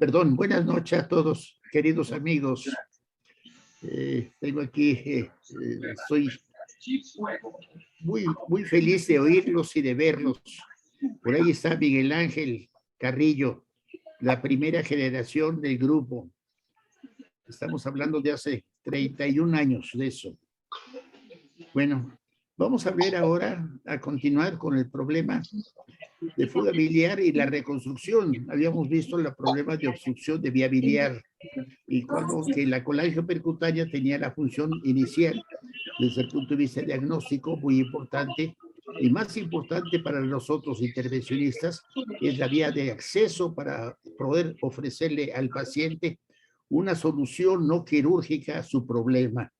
Perdón, buenas noches a todos, queridos amigos. Tengo aquí, soy muy feliz de oírlos y de verlos. Por ahí está Miguel Ángel Carrillo, la primera generación del grupo. Estamos hablando de hace 31 años de eso. Bueno, vamos a ver ahora, a continuar con el problema de fuga biliar y la reconstrucción. Habíamos visto el problema de obstrucción de vía biliar y cuando que la colágeno percutánea tenía la función inicial desde el punto de vista diagnóstico muy importante y más importante para nosotros intervencionistas es la vía de acceso para poder ofrecerle al paciente una solución no quirúrgica a su problema.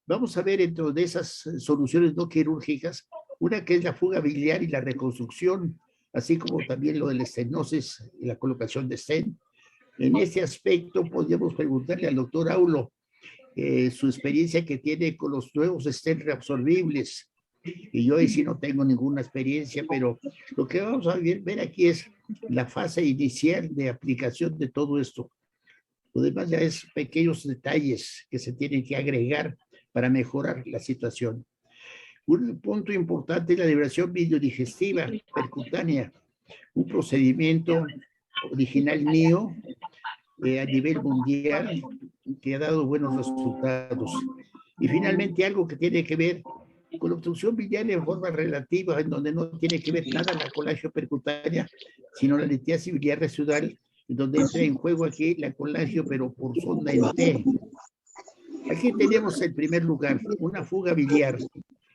Vamos a ver dentro de esas soluciones no quirúrgicas una que es la fuga biliar y la reconstrucción, así como también lo de la estenosis y la colocación de stent. En ese aspecto podríamos preguntarle al doctor Aulo su experiencia que tiene con los nuevos stents reabsorbibles. Y yo ahí sí no tengo ninguna experiencia, pero lo que vamos a ver aquí es la fase inicial de aplicación de todo esto. Lo demás ya es pequeños detalles que se tienen que agregar para mejorar la situación. Un punto importante es la liberación videodigestiva percutánea, un procedimiento original mío a nivel mundial que ha dado buenos resultados. Y finalmente algo que tiene que ver con la obstrucción biliar en forma relativa, en donde no tiene que ver nada la colágeno percutánea, sino la litiasis biliar residual, en donde entra en juego aquí la colágeno, pero por sonda en T. Aquí tenemos en primer lugar una fuga biliar,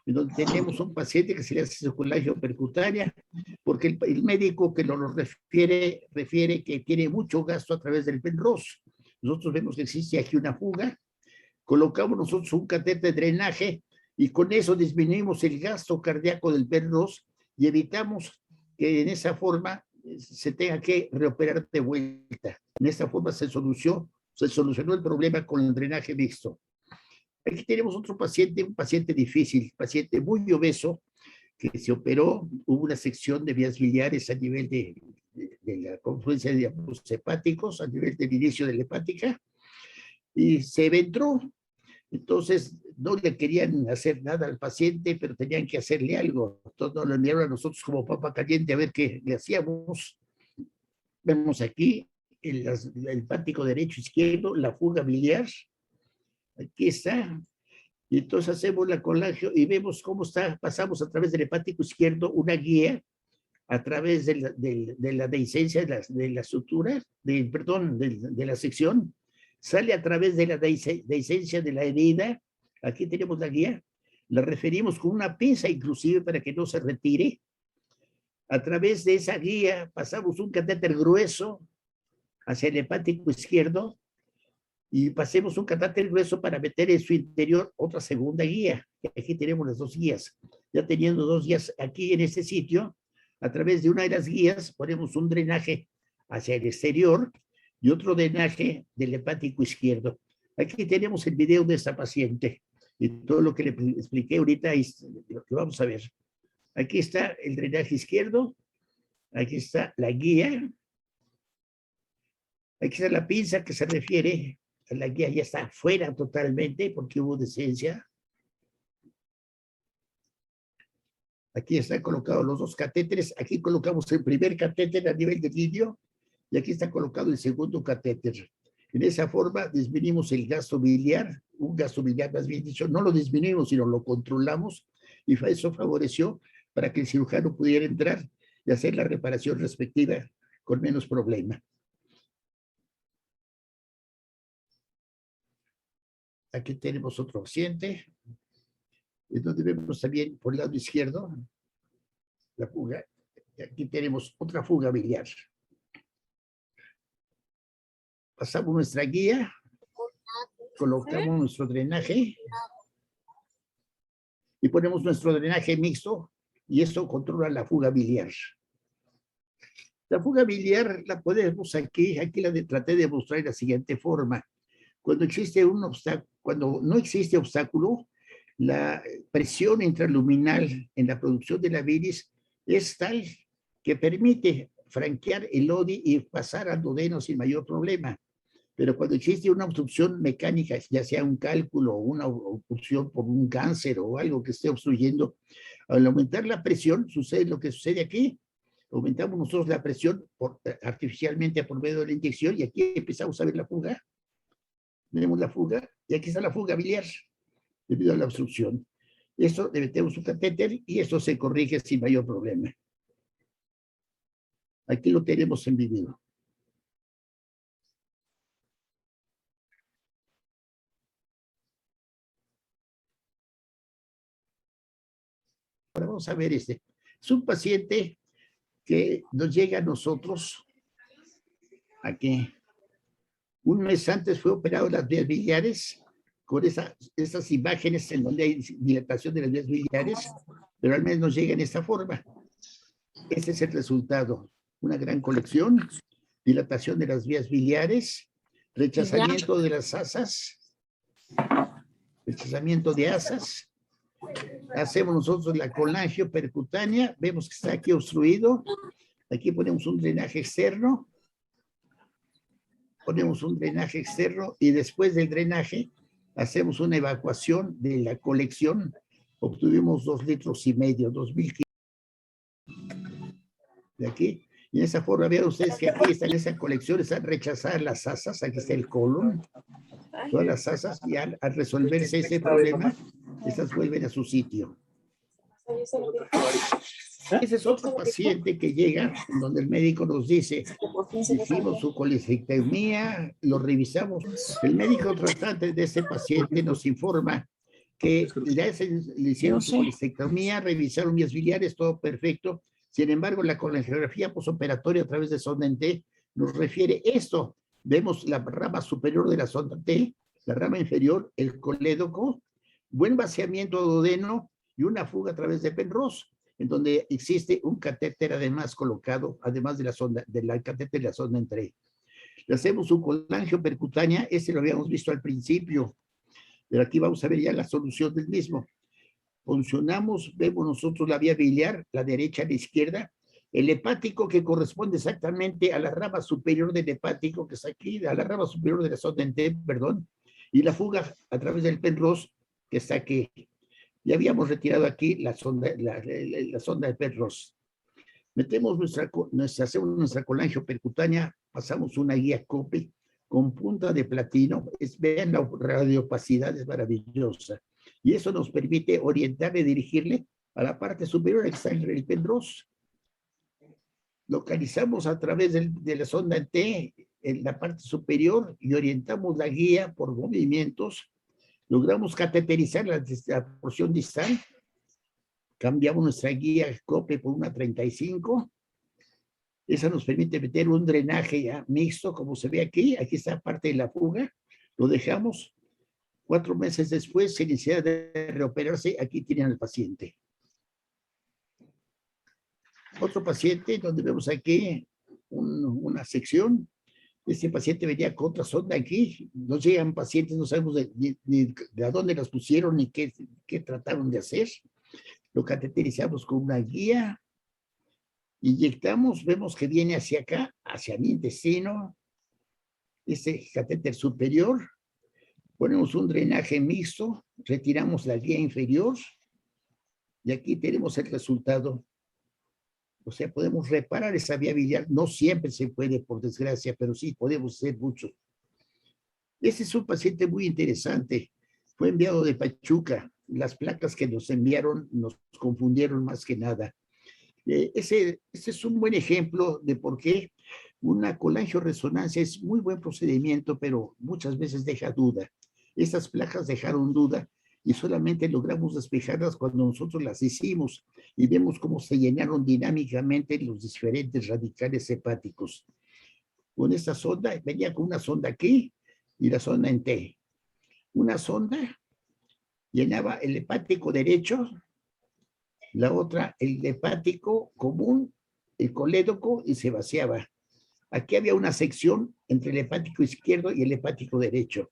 en donde tenemos un paciente que se le hace su colágeno percutánea, porque el médico que lo refiere que tiene mucho gasto a través del Penrose. Nosotros vemos que existe aquí una fuga, colocamos nosotros un catéter de drenaje y con eso disminuimos el gasto cardíaco del Penrose y evitamos que en esa forma se tenga que reoperar de vuelta. En esta forma se solucionó el problema con el drenaje mixto. Aquí tenemos otro paciente, un paciente difícil, paciente muy obeso, que se operó, hubo una sección de vías biliares a nivel de la confluencia de ambos hepáticos, a nivel del inicio de la hepática, y se entró. Entonces, no le querían hacer nada al paciente, pero tenían que hacerle algo. Entonces, nos lo enviaron a nosotros como papa caliente a ver qué le hacíamos. Vemos aquí el hepático derecho, izquierdo, la fuga biliar. Aquí está. Y entonces hacemos la colágeno y vemos cómo está, pasamos a través del hepático izquierdo una guía a través de la dehiscencia de la sutura, de la sección, sale a través de la dehiscencia de la herida. Aquí tenemos la guía, la referimos con una pinza inclusive para que no se retire. A través de esa guía pasamos un catéter grueso hacia el hepático izquierdo y pasemos un catéter grueso para meter en su interior otra segunda guía. Aquí tenemos las dos guías. Ya teniendo dos guías aquí en este sitio, a través de una de las guías ponemos un drenaje hacia el exterior y otro drenaje del hepático izquierdo. Aquí tenemos el video de esta paciente y todo lo que le expliqué ahorita es lo que vamos a ver. Aquí está el drenaje izquierdo, aquí está la guía, aquí está la pinza que se refiere, la guía ya está fuera totalmente porque hubo dehiscencia. Aquí están colocados los dos catéteres. Aquí colocamos el primer catéter a nivel de vidrio y aquí está colocado el segundo catéter. En esa forma disminuimos el gasto biliar, un gasto biliar más bien dicho, no lo disminuimos, sino lo controlamos y eso favoreció para que el cirujano pudiera entrar y hacer la reparación respectiva con menos problema. Aquí tenemos otro paciente, en donde vemos también por el lado izquierdo la fuga. Y aquí tenemos otra fuga biliar. Pasamos nuestra guía, colocamos nuestro drenaje y ponemos nuestro drenaje mixto y esto controla la fuga biliar. La fuga biliar la podemos aquí la traté de mostrar de la siguiente forma. Cuando existe un obstáculo, cuando no existe obstáculo, la presión intraluminal en la producción de la bilis es tal que permite franquear el ODI y pasar al duodeno sin mayor problema. Pero cuando existe una obstrucción mecánica, ya sea un cálculo o una obstrucción por un cáncer o algo que esté obstruyendo, al aumentar la presión, sucede lo que sucede aquí. Aumentamos nosotros la presión artificialmente por medio de la inyección y aquí empezamos a ver la fuga. Vemos la fuga y aquí está la fuga biliar debido a la obstrucción. Esto le metemos un catéter y esto se corrige sin mayor problema. Aquí lo tenemos en video. Ahora vamos a ver este. Es un paciente que nos llega a nosotros aquí. Un mes antes fue operado de las vías biliares con esas imágenes en donde hay dilatación de las vías biliares, pero al menos nos llega en esta forma. Este es el resultado. Una gran colección, dilatación de las vías biliares, rechazamiento de las asas, rechazamiento de asas. Hacemos nosotros la colangio percutánea, vemos que está aquí obstruido. Aquí ponemos un drenaje externo. Ponemos un drenaje externo y después del drenaje hacemos una evacuación de la colección. Obtuvimos 2,5 litros, 2,000 de aquí. Y en esa forma, vean ustedes que aquí están esa colección, están rechazadas las asas, aquí está el colon, todas las asas, y al resolverse ese problema, estas vuelven a su sitio. Ese es otro paciente que llega, donde el médico nos dice, hicimos su colecistectomía, lo revisamos. El médico tratante de este paciente nos informa que le hicieron su colecistectomía, revisaron vías biliares, todo perfecto. Sin embargo, la colegiografía posoperatoria a través de sonda en T nos refiere esto. Vemos la rama superior de la sonda T, la rama inferior, el colédoco, buen vaciamiento duodeno y una fuga a través de Penrose, en donde existe un catéter además colocado, además de la sonda, del catéter de la sonda en T. Le hacemos un colangio percutánea, ese lo habíamos visto al principio, pero aquí vamos a ver ya la solución del mismo. Funcionamos, vemos nosotros la vía biliar, la derecha a la izquierda, el hepático que corresponde exactamente a la rama superior del hepático, que está aquí, a la rama superior de la sonda en T, perdón, y la fuga a través del Penrose, que está aquí. Ya habíamos retirado aquí la sonda de Penrose. Metemos hacemos nuestra colangio percutánea, pasamos una guía COPE con punta de platino. Vean la radiopacidad, es maravillosa. Y eso nos permite orientarle, dirigirle a la parte superior, que está el Penrose. Localizamos a través de la sonda T en la parte superior y orientamos la guía por movimientos. Logramos cateterizar la porción distal. Cambiamos nuestra guía COPE por una 35. Esa nos permite meter un drenaje ya mixto, como se ve aquí. Aquí está parte de la fuga. Lo dejamos. 4 meses después, sin necesidad de reoperarse, aquí tienen al paciente. Otro paciente, donde vemos aquí una sección. Este paciente venía con otra sonda aquí. Nos llegan pacientes, no sabemos ni de dónde las pusieron ni qué trataron de hacer. Lo cateterizamos con una guía. Inyectamos, vemos que viene hacia acá, hacia mi intestino. Este catéter superior. Ponemos un drenaje mixto, retiramos la guía inferior y aquí tenemos el resultado. O sea, podemos reparar esa vía biliar. No siempre se puede, por desgracia, pero sí podemos hacer mucho. Ese es un paciente muy interesante. Fue enviado de Pachuca. Las placas que nos enviaron nos confundieron más que nada. Ese es un buen ejemplo de por qué una colangioresonancia es muy buen procedimiento, pero muchas veces deja duda. Estas placas dejaron duda y solamente logramos despejarlas cuando nosotros las hicimos y vemos cómo se llenaron dinámicamente los diferentes radicales hepáticos. Con esta sonda, venía con una sonda aquí y la sonda en T. Una sonda llenaba el hepático derecho, la otra el hepático común, el colédoco, y se vaciaba. Aquí había una sección entre el hepático izquierdo y el hepático derecho.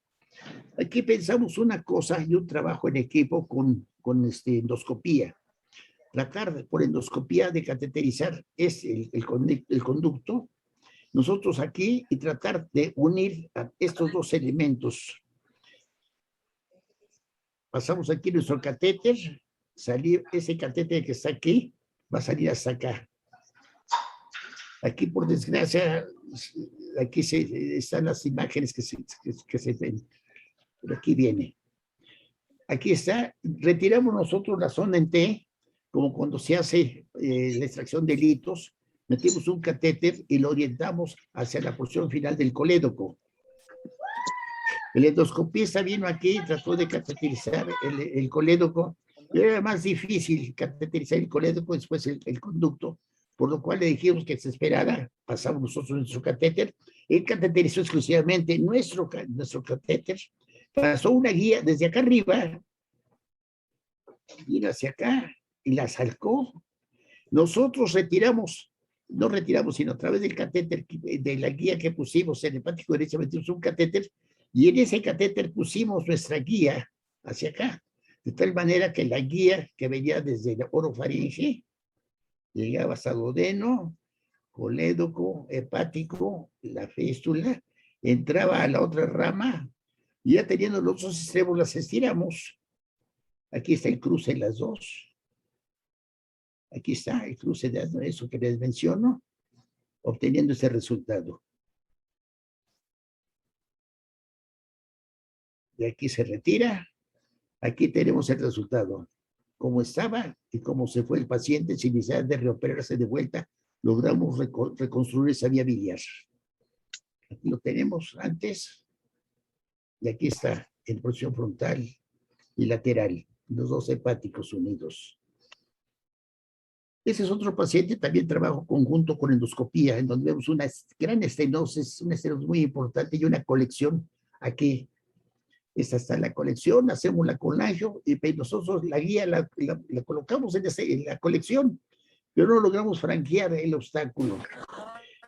Aquí pensamos una cosa y un trabajo en equipo con endoscopía. tratar por endoscopía de cateterizar el conducto, nosotros aquí, y tratar de unir a estos dos elementos. Pasamos aquí nuestro catéter, salir ese catéter que está aquí, va a salir hasta acá. Aquí, por desgracia, aquí están las imágenes que se ven. Pero aquí viene. Aquí está. Retiramos nosotros la zona en T, como cuando se hace la extracción de litos. Metimos un catéter y lo orientamos hacia la porción final del colédoco. El endoscopista vino aquí y trató de cateterizar el colédoco. Era más difícil cateterizar el colédoco, después el conducto, por lo cual le dijimos que se esperara, pasamos nosotros nuestro catéter. Él cateterizó exclusivamente nuestro catéter, pasó una guía desde acá arriba, vino hacia acá y la salcó. Nosotros retiramos, no retiramos, sino a través del catéter, de la guía que pusimos en el hepático derecho, metimos un catéter y en ese catéter pusimos nuestra guía hacia acá, de tal manera que la guía que venía desde el orofaringe llegaba hasta duodeno, colédoco, hepático, la fístula, entraba a la otra rama y ya teniendo los dos extremos las estiramos. Aquí está el cruce de las dos. Aquí está el cruce de eso que les menciono, obteniendo ese resultado. Y aquí se retira. Aquí tenemos el resultado. Cómo estaba y cómo se fue el paciente sin necesidad de reoperarse de vuelta, logramos reconstruir esa vía biliar. Aquí lo tenemos antes. Y aquí está en porción frontal y lateral, los dos hepáticos unidos. Ese es otro paciente, también trabajo conjunto con endoscopía, en donde vemos una gran estenosis, una estenosis muy importante y una colección aquí. Esta está la colección, hacemos la colagio y nosotros la guía la colocamos en la colección, pero no logramos franquear el obstáculo.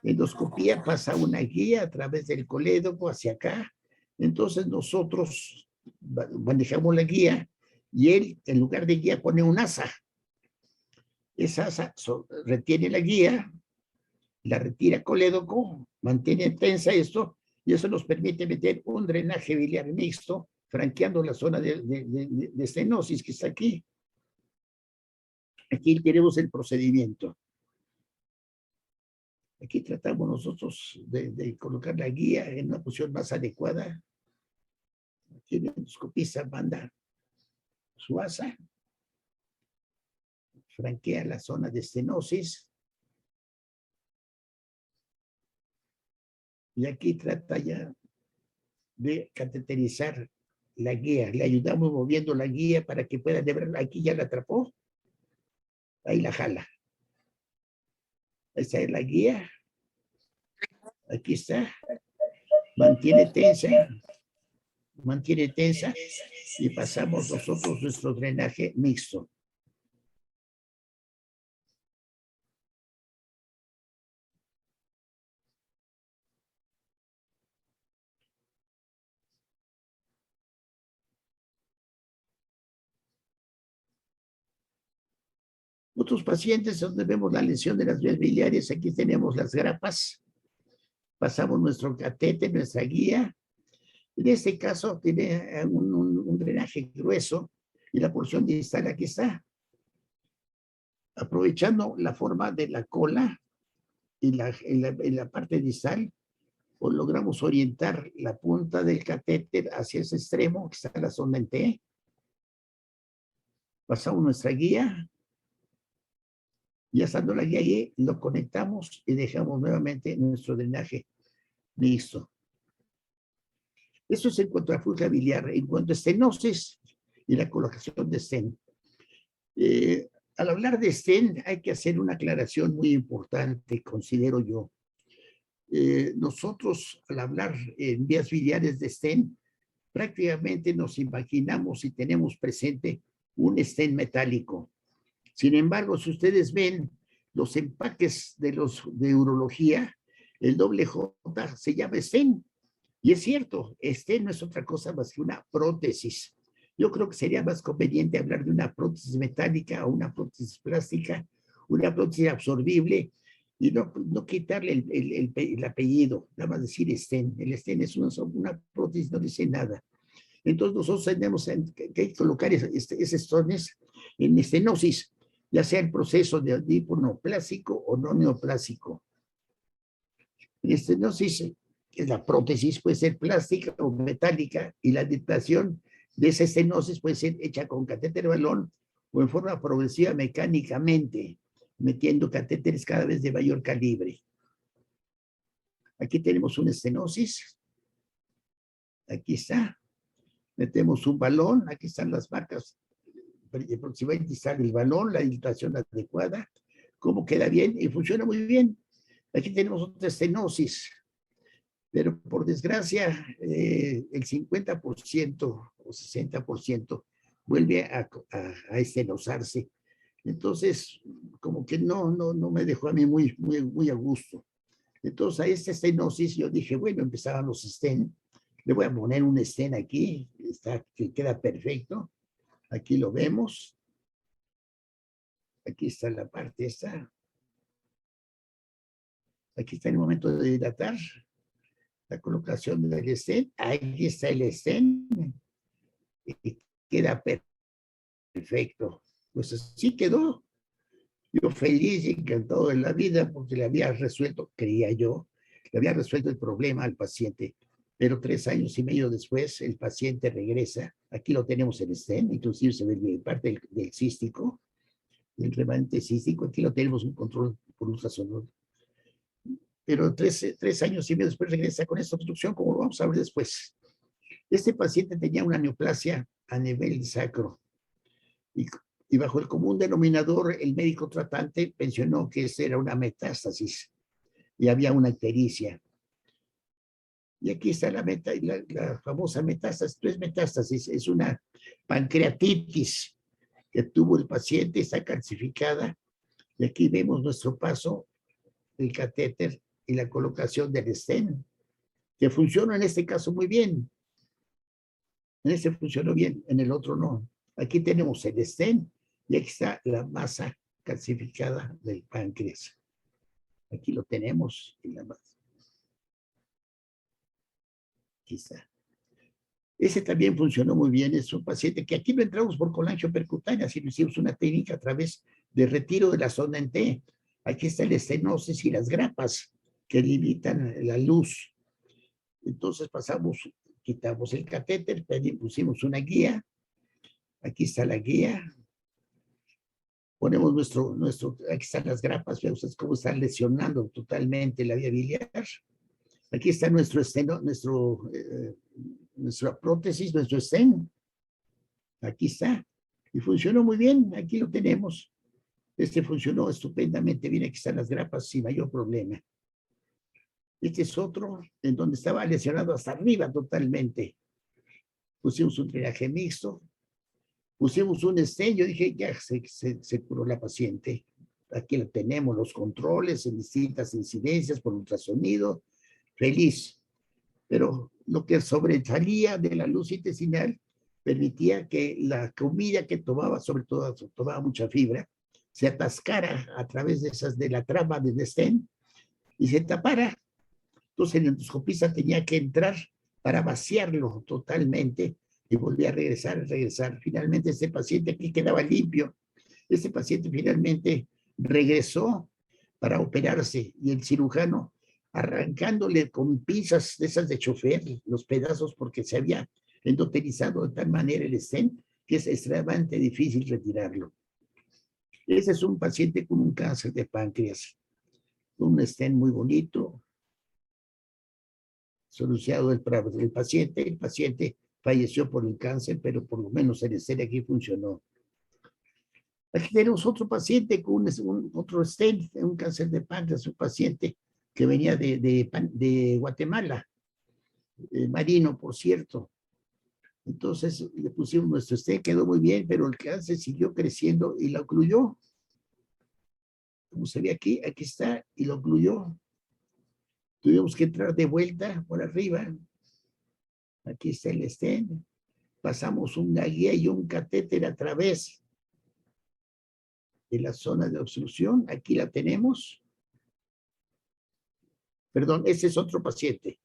Endoscopía pasa una guía a través del colédoco hacia acá, entonces nosotros manejamos la guía y él en lugar de guía pone un asa. Esa asa retiene la guía, la retira colédoco, mantiene tensa esto, y eso nos permite meter un drenaje biliar mixto, franqueando la zona de estenosis que está aquí. Aquí tenemos el procedimiento. Aquí tratamos nosotros de colocar la guía en una posición más adecuada. Aquí el endoscopista manda su asa, franquea la zona de estenosis. Y aquí trata ya de cateterizar la guía. Le ayudamos moviendo la guía para que pueda ver. Aquí ya la atrapó. Ahí la jala. Esta es la guía. Aquí está. Mantiene tensa. Mantiene tensa. Y pasamos nosotros nuestro drenaje mixto. Otros pacientes donde vemos la lesión de las vías biliares, aquí tenemos las grapas, pasamos nuestro catéter, nuestra guía. En este caso tiene un drenaje grueso y la porción distal aquí está. Aprovechando la forma de la cola y en la parte distal, pues logramos orientar la punta del catéter hacia ese extremo, que está en la zona en T. Pasamos nuestra guía. Ya estando la guía ahí, lo conectamos y dejamos nuevamente nuestro drenaje listo. Eso es en cuanto a fuga biliar. En cuanto a estenosis y la colocación de stent. Al hablar de stent hay que hacer una aclaración muy importante, considero yo. Nosotros al hablar en vías biliares de stent, prácticamente nos imaginamos y tenemos presente un stent metálico. Sin embargo, si ustedes ven los empaques de urología, el doble J se llama stent. Y es cierto, stent no es otra cosa más que una prótesis. Yo creo que sería más conveniente hablar de una prótesis metálica o una prótesis plástica, una prótesis absorbible, y no quitarle el apellido, nada más decir estén. El estén es una prótesis, no dice nada. Entonces nosotros tenemos que colocar esos estones en estenosis, ya sea el proceso de tipo neoplásico o no neoplásico. En estenosis, la prótesis puede ser plástica o metálica, y la dictación de esa estenosis puede ser hecha con catéter balón o en forma progresiva mecánicamente, metiendo catéteres cada vez de mayor calibre. Aquí tenemos una estenosis. Aquí está. Metemos un balón. Aquí están las marcas. Aproximadamente sale el balón, la dilatación adecuada, cómo queda bien y funciona muy bien. Aquí tenemos otra estenosis, pero por desgracia el 50% o 60% vuelve a estenosarse. Entonces, como que no me dejó a mí muy a gusto. Entonces, a esta estenosis yo dije, bueno, empezaban los estén, le voy a poner un estén aquí, que queda perfecto. Aquí lo vemos. Aquí está la parte esta. Aquí está el momento de dilatar. La colocación del estén. Ahí está el estén. Y queda perfecto. Pues así quedó. Yo feliz y encantado de la vida porque le había resuelto, creía yo, le había resuelto el problema al paciente. Pero 3 años y medio después, el paciente regresa. Aquí lo tenemos en estén, inclusive se ve parte del cístico, del remanente cístico. Aquí lo tenemos un control por ultrasonido. Pero 3 años y medio después regresa con esta obstrucción, como lo vamos a ver después. Este paciente tenía una neoplasia a nivel sacro, y bajo el común denominador, el médico tratante mencionó que esa era una metástasis y había una ictericia. Y aquí está la famosa metástasis. No es metástasis, es una pancreatitis que tuvo el paciente, está calcificada. Y aquí vemos nuestro paso del catéter y la colocación del estén, que funciona en este caso muy bien. En este funcionó bien, en el otro no. Aquí tenemos el estén y aquí está la masa calcificada del páncreas. Aquí lo tenemos en la masa. Aquí está. Ese también funcionó muy bien. Es un paciente que aquí lo entramos por colangio percutánea, si lo hicimos una técnica a través de retiro de la zona en T. Aquí está el estenosis y las grapas que limitan la luz. Entonces quitamos el catéter, pusimos una guía. Aquí está la guía. Ponemos aquí están las grapas, vean ustedes cómo están lesionando totalmente la vía biliar. Aquí está nuestra prótesis, nuestro estén. Aquí está. Y funcionó muy bien, aquí lo tenemos. Este funcionó estupendamente bien, aquí están las grapas sin mayor problema. Este es otro en donde estaba lesionado hasta arriba totalmente. Pusimos un drenaje mixto, pusimos un estén. Yo dije, ya se curó la paciente. Aquí lo tenemos, los controles en distintas incidencias por ultrasonido. Feliz. Pero lo que sobresalía de la luz intestinal permitía que la comida que tomaba, sobre todo tomaba mucha fibra, se atascara a través de la trama del estén y se tapara. Entonces el endoscopista tenía que entrar para vaciarlo totalmente y volvía a regresar. Finalmente este paciente aquí quedaba limpio. Este paciente finalmente regresó para operarse y el cirujano arrancándole con pinzas de esas de chofer los pedazos porque se había endotelizado de tal manera el estén que es extremadamente difícil retirarlo. Ese es un paciente con un cáncer de páncreas, un estén muy bonito, solucionado el paciente. El paciente falleció por el cáncer, pero por lo menos el estén aquí funcionó. Aquí tenemos otro paciente con otro stent, un cáncer de páncreas, un paciente que venía de Guatemala, marino, por cierto. Entonces le pusimos nuestro stent, quedó muy bien, pero el cáncer siguió creciendo y lo ocluyó. Como se ve aquí, aquí está, y lo ocluyó. Tuvimos que entrar de vuelta por arriba. Aquí está el stent pasamos una guía y un catéter a través de la zona de obstrucción. Aquí la tenemos. Perdón, ese es otro paciente.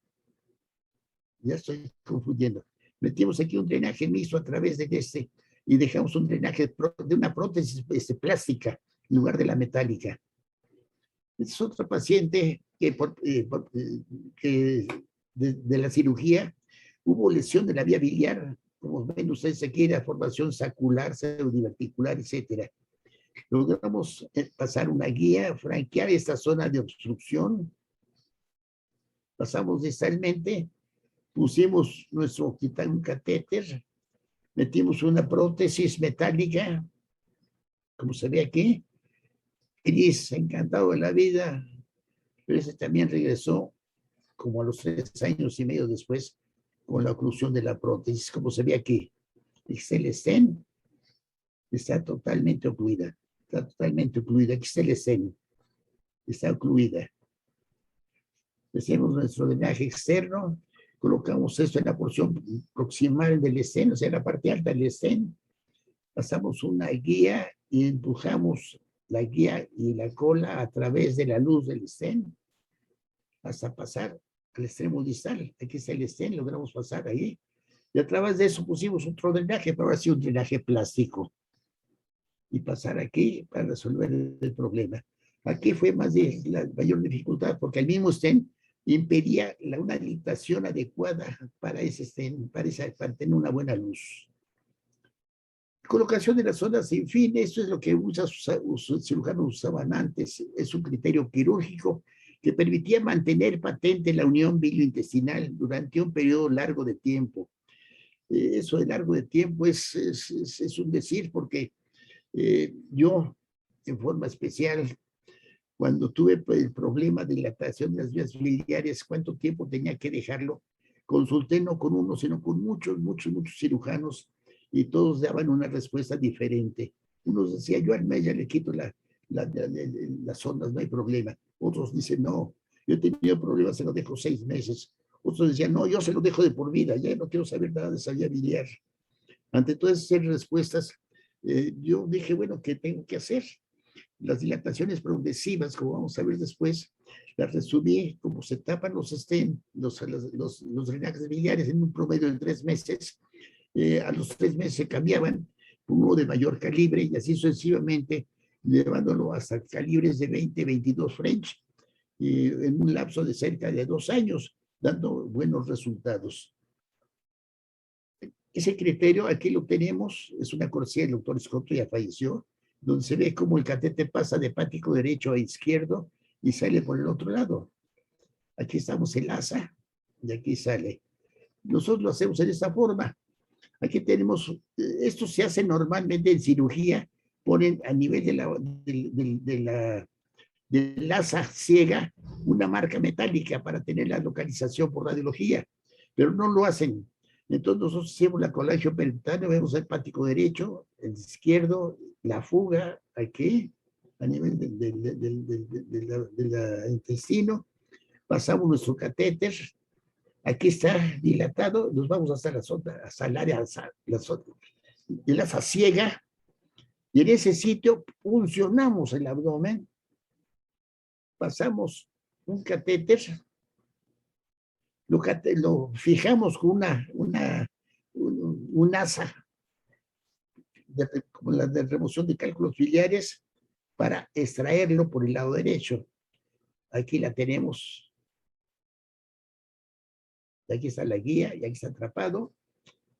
Ya estoy confundiendo. Metimos aquí un drenaje mixto a través de este y dejamos un drenaje de una prótesis plástica en lugar de la metálica. Este es otro paciente que de la cirugía hubo lesión de la vía biliar, como ven ustedes aquí, la formación sacular, pseudiverticular, etcétera. Logramos pasar una guía, franquear esta zona de obstrucción, pasamos distalmente, pusimos un catéter, metimos una prótesis metálica, como se ve aquí. Cris, encantado de la vida, pero ese también regresó como a los 3 años y medio después con la oclusión de la prótesis, como se ve aquí. El estén está totalmente ocluida, aquí está el estén, está ocluida. Hacemos nuestro drenaje externo, colocamos esto en la porción proximal del estén, o sea, en la parte alta del estén, pasamos una guía y empujamos la guía y la cola a través de la luz del estén hasta pasar al extremo distal. Aquí está el estén, logramos pasar ahí. Y a través de eso pusimos otro drenaje, pero ahora sí un drenaje plástico. Y pasar aquí para resolver el problema. Aquí fue la mayor dificultad, porque el mismo estén impedía una dilatación adecuada para ese estén, para tener una buena luz. Colocación de las zonas sin fin, esto es lo que muchos cirujanos usaban antes, es un criterio quirúrgico que permitía mantener patente la unión biliointestinal durante un periodo largo de tiempo. Eso de largo de tiempo es un decir, porque yo, en forma especial, cuando tuve el problema de dilatación de las vías biliares, cuánto tiempo tenía que dejarlo, consulté no con uno, sino con muchos cirujanos, y todos daban una respuesta diferente. Unos decían, yo al mes ya le quito las ondas, no hay problema. Otros dicen, no, yo he tenido problemas, se lo dejo 6 meses. Otros decían, no, yo se lo dejo de por vida, ya no quiero saber nada de esa vía biliar. Ante todas esas respuestas, yo dije, bueno, ¿qué tengo que hacer? Las dilataciones progresivas, como vamos a ver después, las resumí como se tapan los drenajes biliares en un promedio de 3 meses. A los 3 meses se cambiaban uno de mayor calibre y así sucesivamente, llevándolo hasta calibres de 20, 22 French, en un lapso de cerca de 2 años, dando buenos resultados. Ese criterio aquí lo tenemos, es una cortesía del doctor Scotto, ya falleció, donde se ve cómo el catéter pasa de hepático derecho a izquierdo y sale por el otro lado. Aquí estamos el asa y aquí sale. Nosotros lo hacemos en esta forma. Aquí tenemos, esto se hace normalmente en cirugía, ponen a nivel del asa ciega una marca metálica para tener la localización por radiología, pero no lo hacen. Entonces nosotros hacemos la colagio percutáneo, vemos el hepático derecho, el izquierdo, la fuga aquí, a nivel del intestino, pasamos nuestro catéter, aquí está dilatado, nos vamos hasta el área, el asa ciega, y en ese sitio puncionamos el abdomen, pasamos un catéter, lo fijamos con un asa, como la de remoción de cálculos biliares, para extraerlo por el lado derecho. Aquí la tenemos. Aquí está la guía y aquí está atrapado.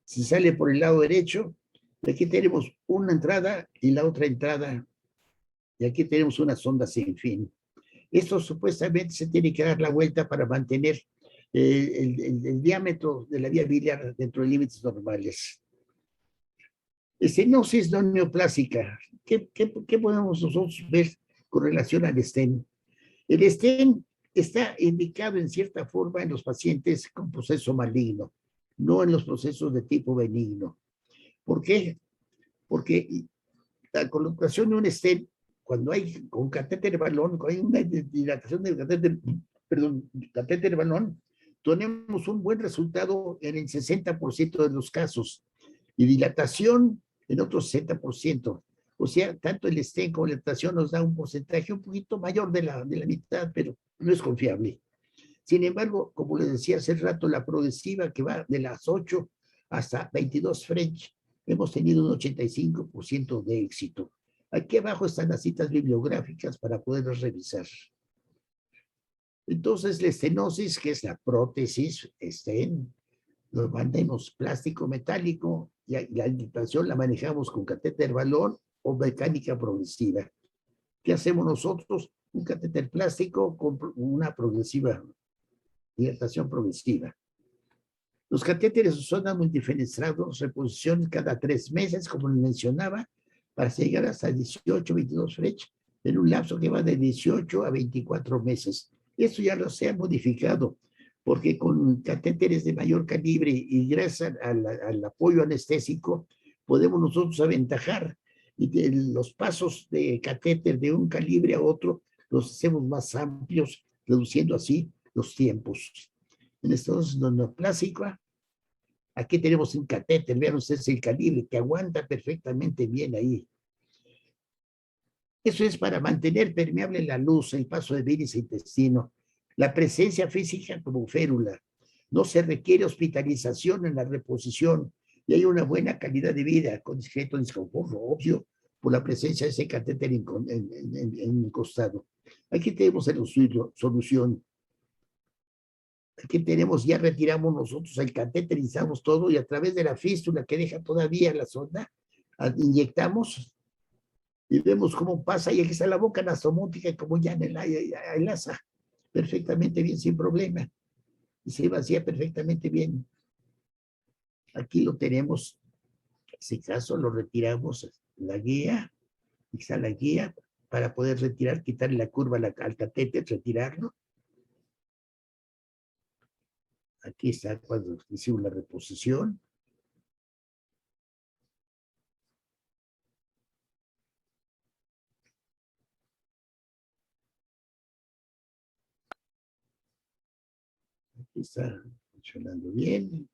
Si sale por el lado derecho, aquí tenemos una entrada y la otra entrada. Y aquí tenemos una sonda sin fin. Esto supuestamente se tiene que dar la vuelta para mantener el diámetro de la vía biliar dentro de límites normales. Estenosis no neoplásica. ¿Qué podemos nosotros ver con relación al estén? El estén está indicado en cierta forma en los pacientes con proceso maligno, no en los procesos de tipo benigno. ¿Por qué? Porque la colocación de un estén, cuando hay con catéter balón, cuando hay una dilatación del catéter balón, tenemos un buen resultado en el 60% de los casos. Y dilatación en otro 60%. O sea, tanto el stent como la dilatación nos da un porcentaje un poquito mayor de la mitad, pero no es confiable. Sin embargo, como les decía hace rato, la progresiva que va de las 8 hasta 22 French, hemos tenido un 85% de éxito. Aquí abajo están las citas bibliográficas para poderlas revisar. Entonces, la estenosis, que es la prótesis, lo mandemos plástico metálico, y la dilatación la manejamos con catéter balón o mecánica progresiva. ¿Qué hacemos nosotros? Un catéter plástico con una progresiva, dilatación progresiva. Los catéteres son multifenestrados, reposiciones cada 3 meses, como les mencionaba, para llegar hasta 18, 22 French, en un lapso que va de 18 a 24 meses. Esto ya lo se ha modificado, porque con catéteres de mayor calibre y gracias al apoyo anestésico, podemos nosotros aventajar y los pasos de catéter de un calibre a otro los hacemos más amplios, reduciendo así los tiempos. En estos neoplásicos, aquí tenemos un catéter, vean ustedes el calibre que aguanta perfectamente bien ahí. Eso es para mantener permeable la luz, el paso de bilis e intestino, la presencia física como férula. No se requiere hospitalización en la reposición y hay una buena calidad de vida con discreto desconfort, obvio, por la presencia de ese catéter en el costado. Aquí tenemos la solución. Aquí tenemos, ya retiramos nosotros el cateterizamos todo y a través de la fístula que deja todavía la sonda, inyectamos y vemos cómo pasa y aquí está la boca nasomótica como ya enlaza perfectamente bien sin problema y se vacía perfectamente bien. Aquí lo tenemos, en ese caso lo retiramos la guía, aquí está la guía para poder retirar, quitarle la curva al catéter, retirarlo. Aquí está cuando hicimos la reposición. Aquí está funcionando bien.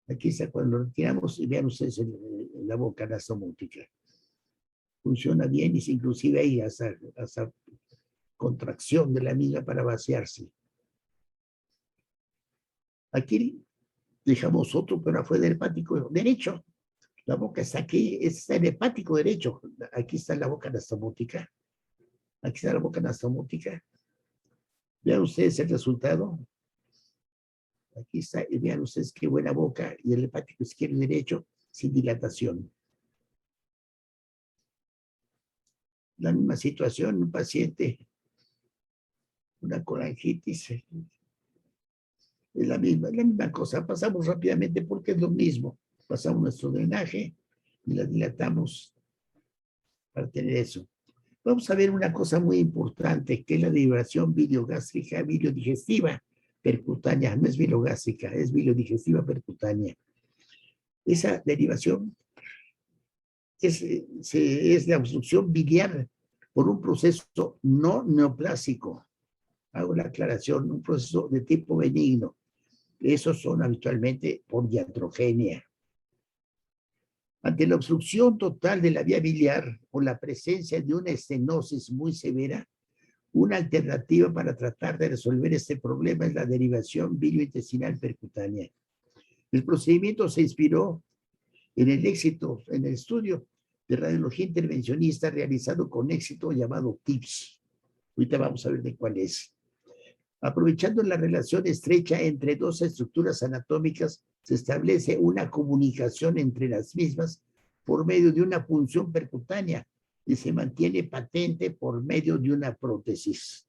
Aquí está cuando lo retiramos y vean ustedes la boca nasomótica. Funciona bien y inclusive hay hasta contracción de la misma para vaciarse. Aquí dejamos otro, pero fue del hepático derecho. La boca está aquí, está el hepático derecho. Aquí está la boca nasomótica. Aquí está la boca nasomótica. Vean ustedes el resultado. Aquí está, y vean ustedes qué buena boca y el hepático izquierdo y derecho sin dilatación. La misma situación, un paciente, una colangitis, es la misma cosa. Pasamos rápidamente porque es lo mismo. Pasamos nuestro drenaje y la dilatamos para tener eso. Vamos a ver una cosa muy importante, que es la derivación biliogástrica, biliodigestiva percutánea. No es biliogástrica, es biliodigestiva percutánea. Esa derivación es la obstrucción biliar por un proceso no neoplásico. Hago la aclaración, un proceso de tipo benigno. Esos son habitualmente por iatrogenia. Ante la obstrucción total de la vía biliar o la presencia de una estenosis muy severa, una alternativa para tratar de resolver este problema es la derivación biliointestinal percutánea. El procedimiento se inspiró en el estudio de radiología intervencionista realizado con éxito llamado TIPS. Ahorita vamos a ver de cuál es. Aprovechando la relación estrecha entre dos estructuras anatómicas, se establece una comunicación entre las mismas por medio de una punción percutánea y se mantiene patente por medio de una prótesis.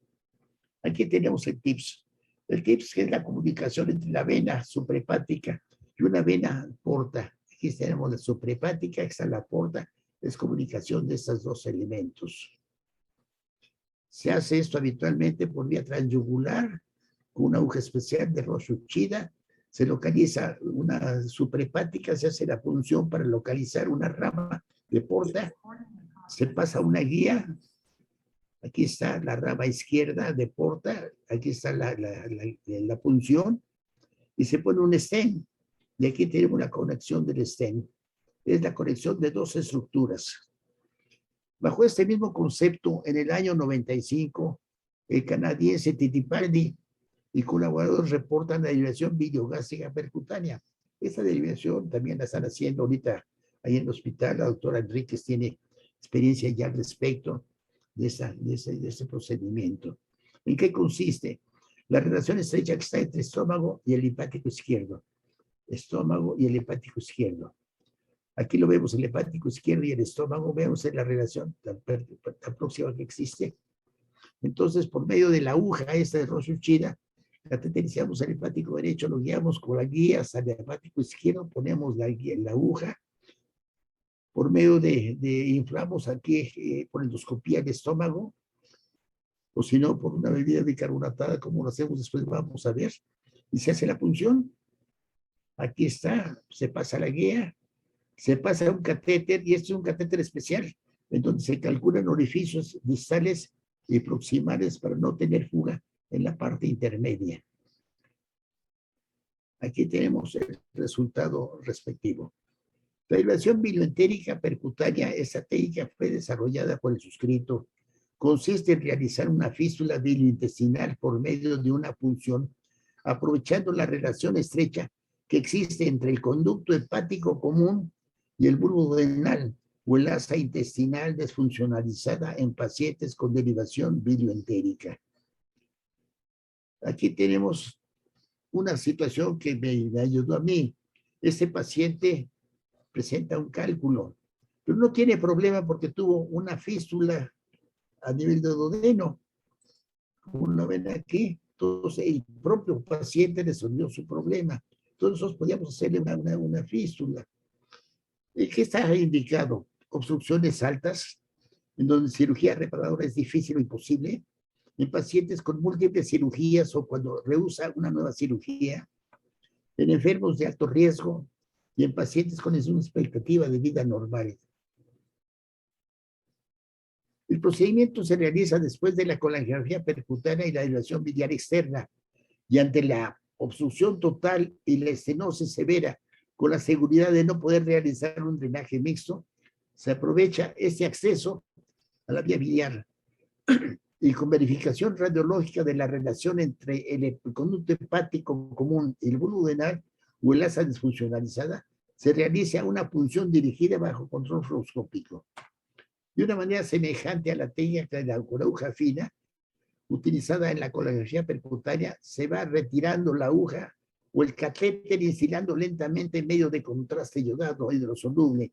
Aquí tenemos el TIPS. El TIPS es la comunicación entre la vena suprahepática y una vena porta. Aquí tenemos la suprahepática, está la porta, es comunicación de estos dos elementos. Se hace esto habitualmente por vía transyugular, con una aguja especial de Roche-Uchida. Se localiza una suprahepática, se hace la punción para localizar una rama de porta. Se pasa una guía. Aquí está la rama izquierda de porta. Aquí está la punción. Y se pone un stent. Y aquí tenemos la conexión del stent. Es la conexión de dos estructuras. Bajo este mismo concepto, en el año 95, el canadiense Fittipaldi y colaboradores reportan la derivación videogástrica percutánea. Esta derivación también la están haciendo ahorita ahí en el hospital. La doctora Enríquez tiene experiencia ya al respecto de ese procedimiento. ¿En qué consiste? La relación estrecha que está entre estómago y el linfático izquierdo. Estómago y el linfático izquierdo. Aquí lo vemos, el hepático izquierdo y el estómago, vemos en la relación tan próxima que existe. Entonces, por medio de la aguja esta de Rosh Uchida, cateterizamos el hepático derecho, lo guiamos con la guía hasta el hepático izquierdo, ponemos la aguja, por medio de inflamos aquí por endoscopía el estómago, o si no, por una bebida bicarbonatada, como lo hacemos después, vamos a ver, y se hace la punción. Aquí está, se pasa la guía, se pasa a un catéter, y este es un catéter especial, en donde se calculan orificios distales y proximales para no tener fuga en la parte intermedia. Aquí tenemos el resultado respectivo. La derivación bilioentérica percutánea, esta técnica fue desarrollada por el suscrito. Consiste en realizar una fístula biliointestinal por medio de una punción, aprovechando la relación estrecha que existe entre el conducto hepático común y el bulbo duodenal o el asa intestinal desfuncionalizada en pacientes con derivación bilioentérica. Aquí tenemos una situación que me ayudó a mí. Este paciente presenta un cálculo, pero no tiene problema porque tuvo una fístula a nivel de duodeno, como lo ven aquí. Entonces el propio paciente resolvió su problema. Entonces nosotros podíamos hacerle una fístula. ¿Qué está indicado? Obstrucciones altas, en donde cirugía reparadora es difícil o imposible, en pacientes con múltiples cirugías o cuando rehúsa una nueva cirugía, en enfermos de alto riesgo y en pacientes con una expectativa de vida normal. El procedimiento se realiza después de la colangiografía percutánea y la dilatación biliar externa, y ante la obstrucción total y la estenosis severa, con la seguridad de no poder realizar un drenaje mixto, se aprovecha este acceso a la vía biliar y con verificación radiológica de la relación entre el conducto hepático común y el bulbo duodenal o el asa disfuncionalizada, se realiza una punción dirigida bajo control fluoroscópico. De una manera semejante a la técnica de la aguja fina, utilizada en la colangiografía percutánea, se va retirando la aguja o el catéter instilando lentamente en medio de contraste yodado hidrosoluble.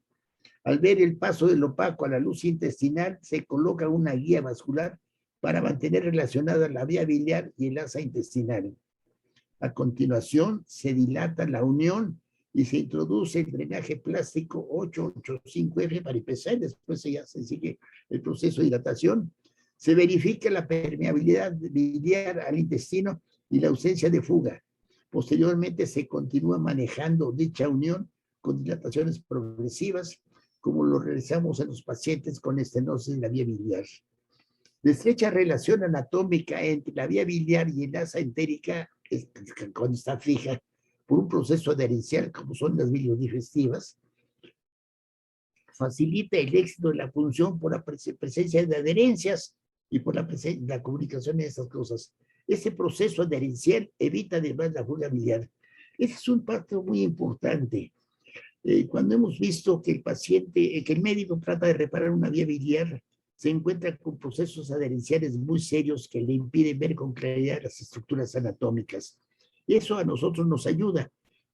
Al ver el paso del opaco a la luz intestinal, se coloca una guía vascular para mantener relacionada la vía biliar y el asa intestinal. A continuación, se dilata la unión y se introduce el drenaje plástico 885F para empezar, después ya se sigue el proceso de dilatación. Se verifica la permeabilidad biliar al intestino y la ausencia de fuga. Posteriormente se continúa manejando dicha unión con dilataciones progresivas, como lo realizamos en los pacientes con estenosis de la vía biliar. La estrecha relación anatómica entre la vía biliar y el asa entérica, cuando está fija por un proceso adherencial como son las biliodigestivas, facilita el éxito de la función por la presencia de adherencias y por la comunicación de estas cosas. Este proceso adherencial evita además la fuga biliar. Ese es un paso muy importante. Cuando hemos visto que el paciente, que el médico trata de reparar una vía biliar, se encuentra con procesos adherenciales muy serios que le impiden ver con claridad las estructuras anatómicas. Eso a nosotros nos ayuda,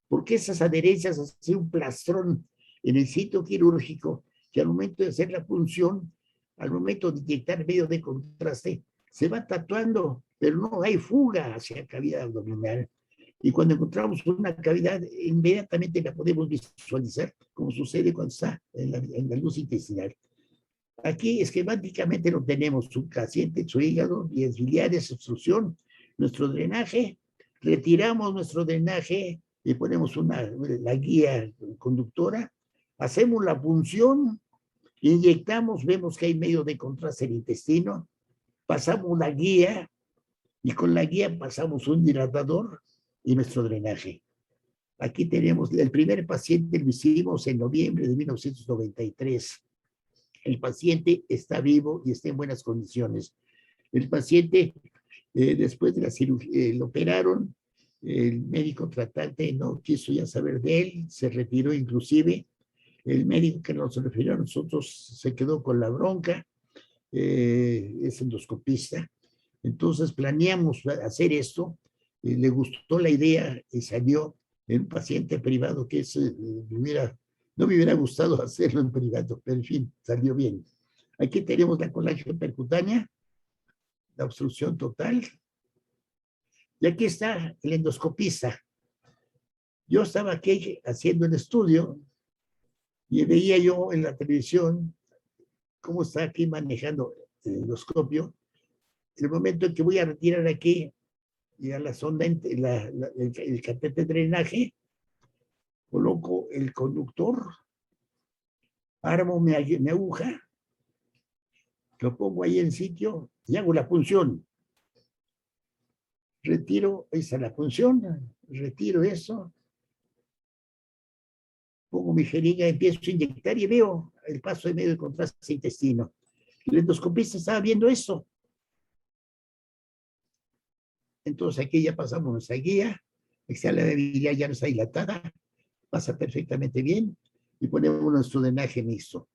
porque esas adherencias hacen un plastrón en el sitio quirúrgico que al momento de hacer la punción, al momento de inyectar medio de contraste, se va tatuando, pero no hay fuga hacia la cavidad abdominal. Y cuando encontramos una cavidad, inmediatamente la podemos visualizar, como sucede cuando está en la luz intestinal. Aquí esquemáticamente lo tenemos, su paciente, su hígado, vías biliares, obstrucción, nuestro drenaje, retiramos nuestro drenaje y ponemos la guía conductora, hacemos la punción, inyectamos, vemos que hay medio de contraste el intestino, pasamos la guía y con la guía pasamos un dilatador y nuestro drenaje. Aquí tenemos, el primer paciente lo hicimos en noviembre de 1993. El paciente está vivo y está en buenas condiciones. El paciente, después de la cirugía, lo operaron, el médico tratante no quiso ya saber de él, se retiró inclusive. El médico que nos refirió a nosotros se quedó con la bronca, es endoscopista. Entonces planeamos hacer esto, le gustó la idea y salió en un paciente privado que es, no me hubiera gustado hacerlo en privado, pero en fin, salió bien. Aquí tenemos la colágeno percutánea, la obstrucción total. Y aquí está el endoscopista. Yo estaba aquí haciendo el estudio y veía yo en la televisión cómo está aquí manejando el endoscopio. El momento en que voy a retirar aquí y a la sonda, el catéter de drenaje, coloco el conductor, armo mi aguja, lo pongo ahí en sitio y hago la punción. Retiro, esa es la punción, retiro eso, pongo mi jeringa, empiezo a inyectar y veo el paso de medio de contraste intestino. El endoscopista estaba viendo eso. Entonces aquí ya pasamos nuestra guía, la debilidad ya no está dilatada, pasa perfectamente bien y ponemos nuestro drenaje mixto.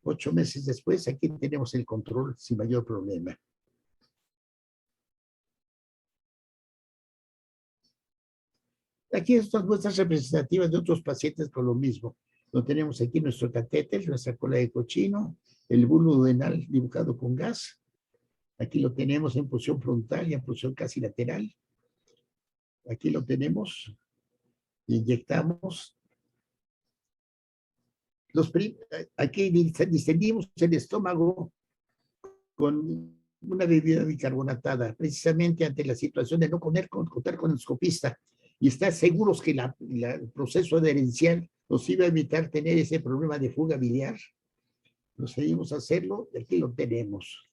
8 meses después, aquí tenemos el control sin mayor problema. Aquí estas muestras representativas de otros pacientes con lo mismo. Lo tenemos aquí nuestro catéter, nuestra cola de cochino, el bulbo duodenal dibujado con gas. Aquí lo tenemos en posición frontal y en posición casi lateral. Aquí lo tenemos. Inyectamos. Aquí distendimos el estómago con una bebida bicarbonatada, precisamente ante la situación de no contar con el escopista y estar seguros que el proceso adherencial nos iba a evitar tener ese problema de fuga biliar. Procedimos a hacerlo y aquí lo tenemos.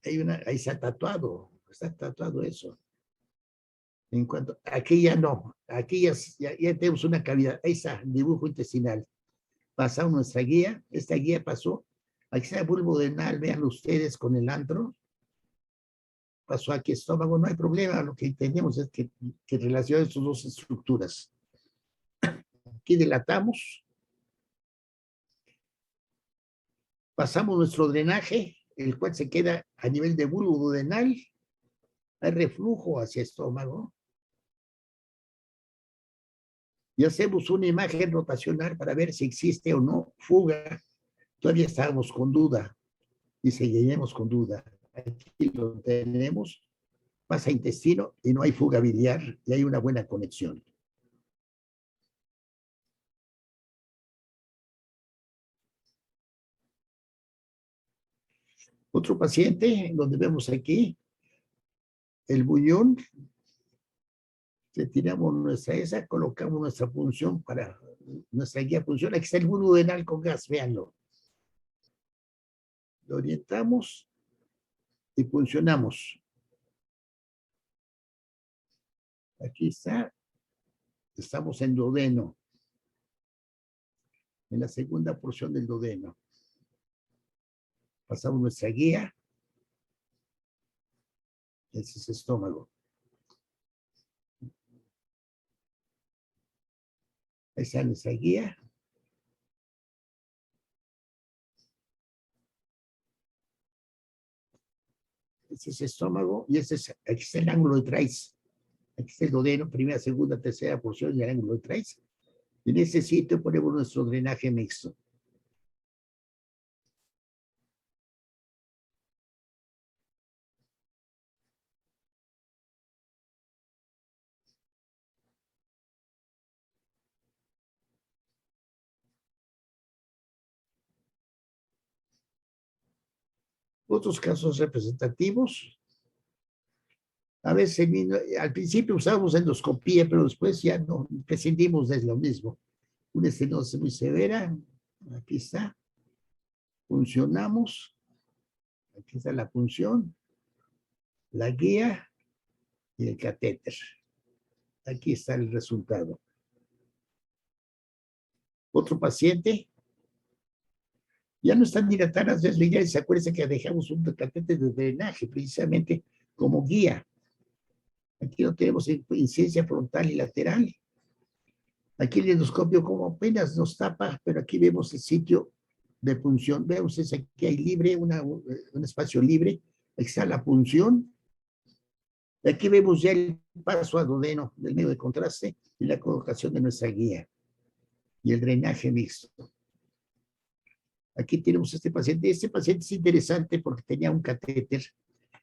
Ahí está tatuado eso. En cuanto, aquí ya no, aquí ya tenemos una cavidad, ahí está, dibujo intestinal. Pasamos nuestra guía, esta guía pasó, aquí está el bulbo duodenal, vean ustedes con el antro, pasó aquí estómago, no hay problema, lo que entendemos es que relaciona estas dos estructuras. Aquí dilatamos, pasamos nuestro drenaje, el cual se queda a nivel de bulbo duodenal, hay reflujo hacia estómago, y hacemos una imagen rotacional para ver si existe o no fuga. Todavía estábamos con duda y seguiremos con duda. Aquí lo tenemos, pasa intestino y no hay fuga biliar y hay una buena conexión. Otro paciente, donde vemos aquí el buñón, retiramos nuestra esa, colocamos nuestra punción para nuestra guía punción. Aquí está el bulbo duodenal con gas, véanlo. Lo orientamos y puncionamos. Aquí está, estamos en duodeno, en la segunda porción del duodeno. Pasamos nuestra guía, ese es estómago. Ahí está nuestra guía. Este es estómago y aquí está el ángulo de Trace. Aquí está el duodeno, primera, segunda, tercera porción y el ángulo de Trace. En ese sitio ponemos nuestro drenaje mixto. Otros casos representativos. A veces, al principio usábamos endoscopía, pero después ya no prescindimos de lo mismo. Una estenosis muy severa, aquí está. Funcionamos, aquí está la punción, la guía, y el catéter. Aquí está el resultado. Otro paciente. Ya no están dilatadas las lineares. Acuérdense que dejamos un catéter de drenaje precisamente como guía. Aquí no tenemos incidencia frontal y lateral. Aquí el endoscopio como apenas nos tapa, pero aquí vemos el sitio de punción. Vemos aquí hay libre, un espacio libre. Aquí está la punción. Aquí vemos ya el paso a duodeno del medio de contraste y la colocación de nuestra guía y el drenaje mixto. Aquí tenemos este paciente. Este paciente es interesante porque tenía un catéter,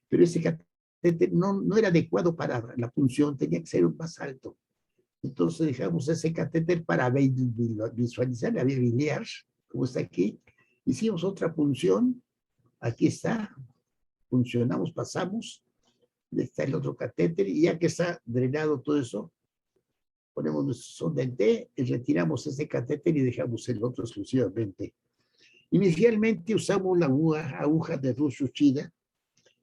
pero ese catéter no era adecuado para la punción, tenía que ser más alto. Entonces dejamos ese catéter para visualizar la vía biliar, como está aquí. Hicimos otra punción. Aquí está. Funcionamos, pasamos. Está el otro catéter y ya que está drenado todo eso, ponemos nuestro sonda en T y retiramos ese catéter y dejamos el otro exclusivamente. Inicialmente usamos la aguja de Russo China,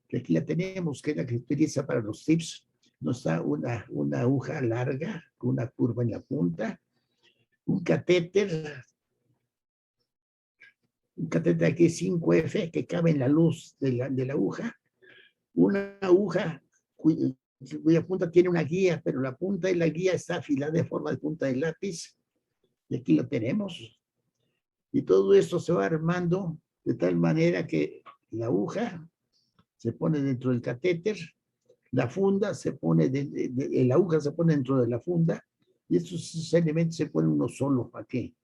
que aquí la tenemos, que es la que se utiliza para los tips. Nos da una aguja larga con una curva en la punta, un catéter aquí 5F que cabe en la luz de la aguja, una aguja cuya punta tiene una guía, pero la punta de la guía está afilada de forma de punta de lápiz, y aquí lo tenemos. Y todo esto se va armando de tal manera que la aguja se pone dentro del catéter, la funda se pone, la aguja se pone dentro de la funda, y estos elementos se ponen uno solo aquí.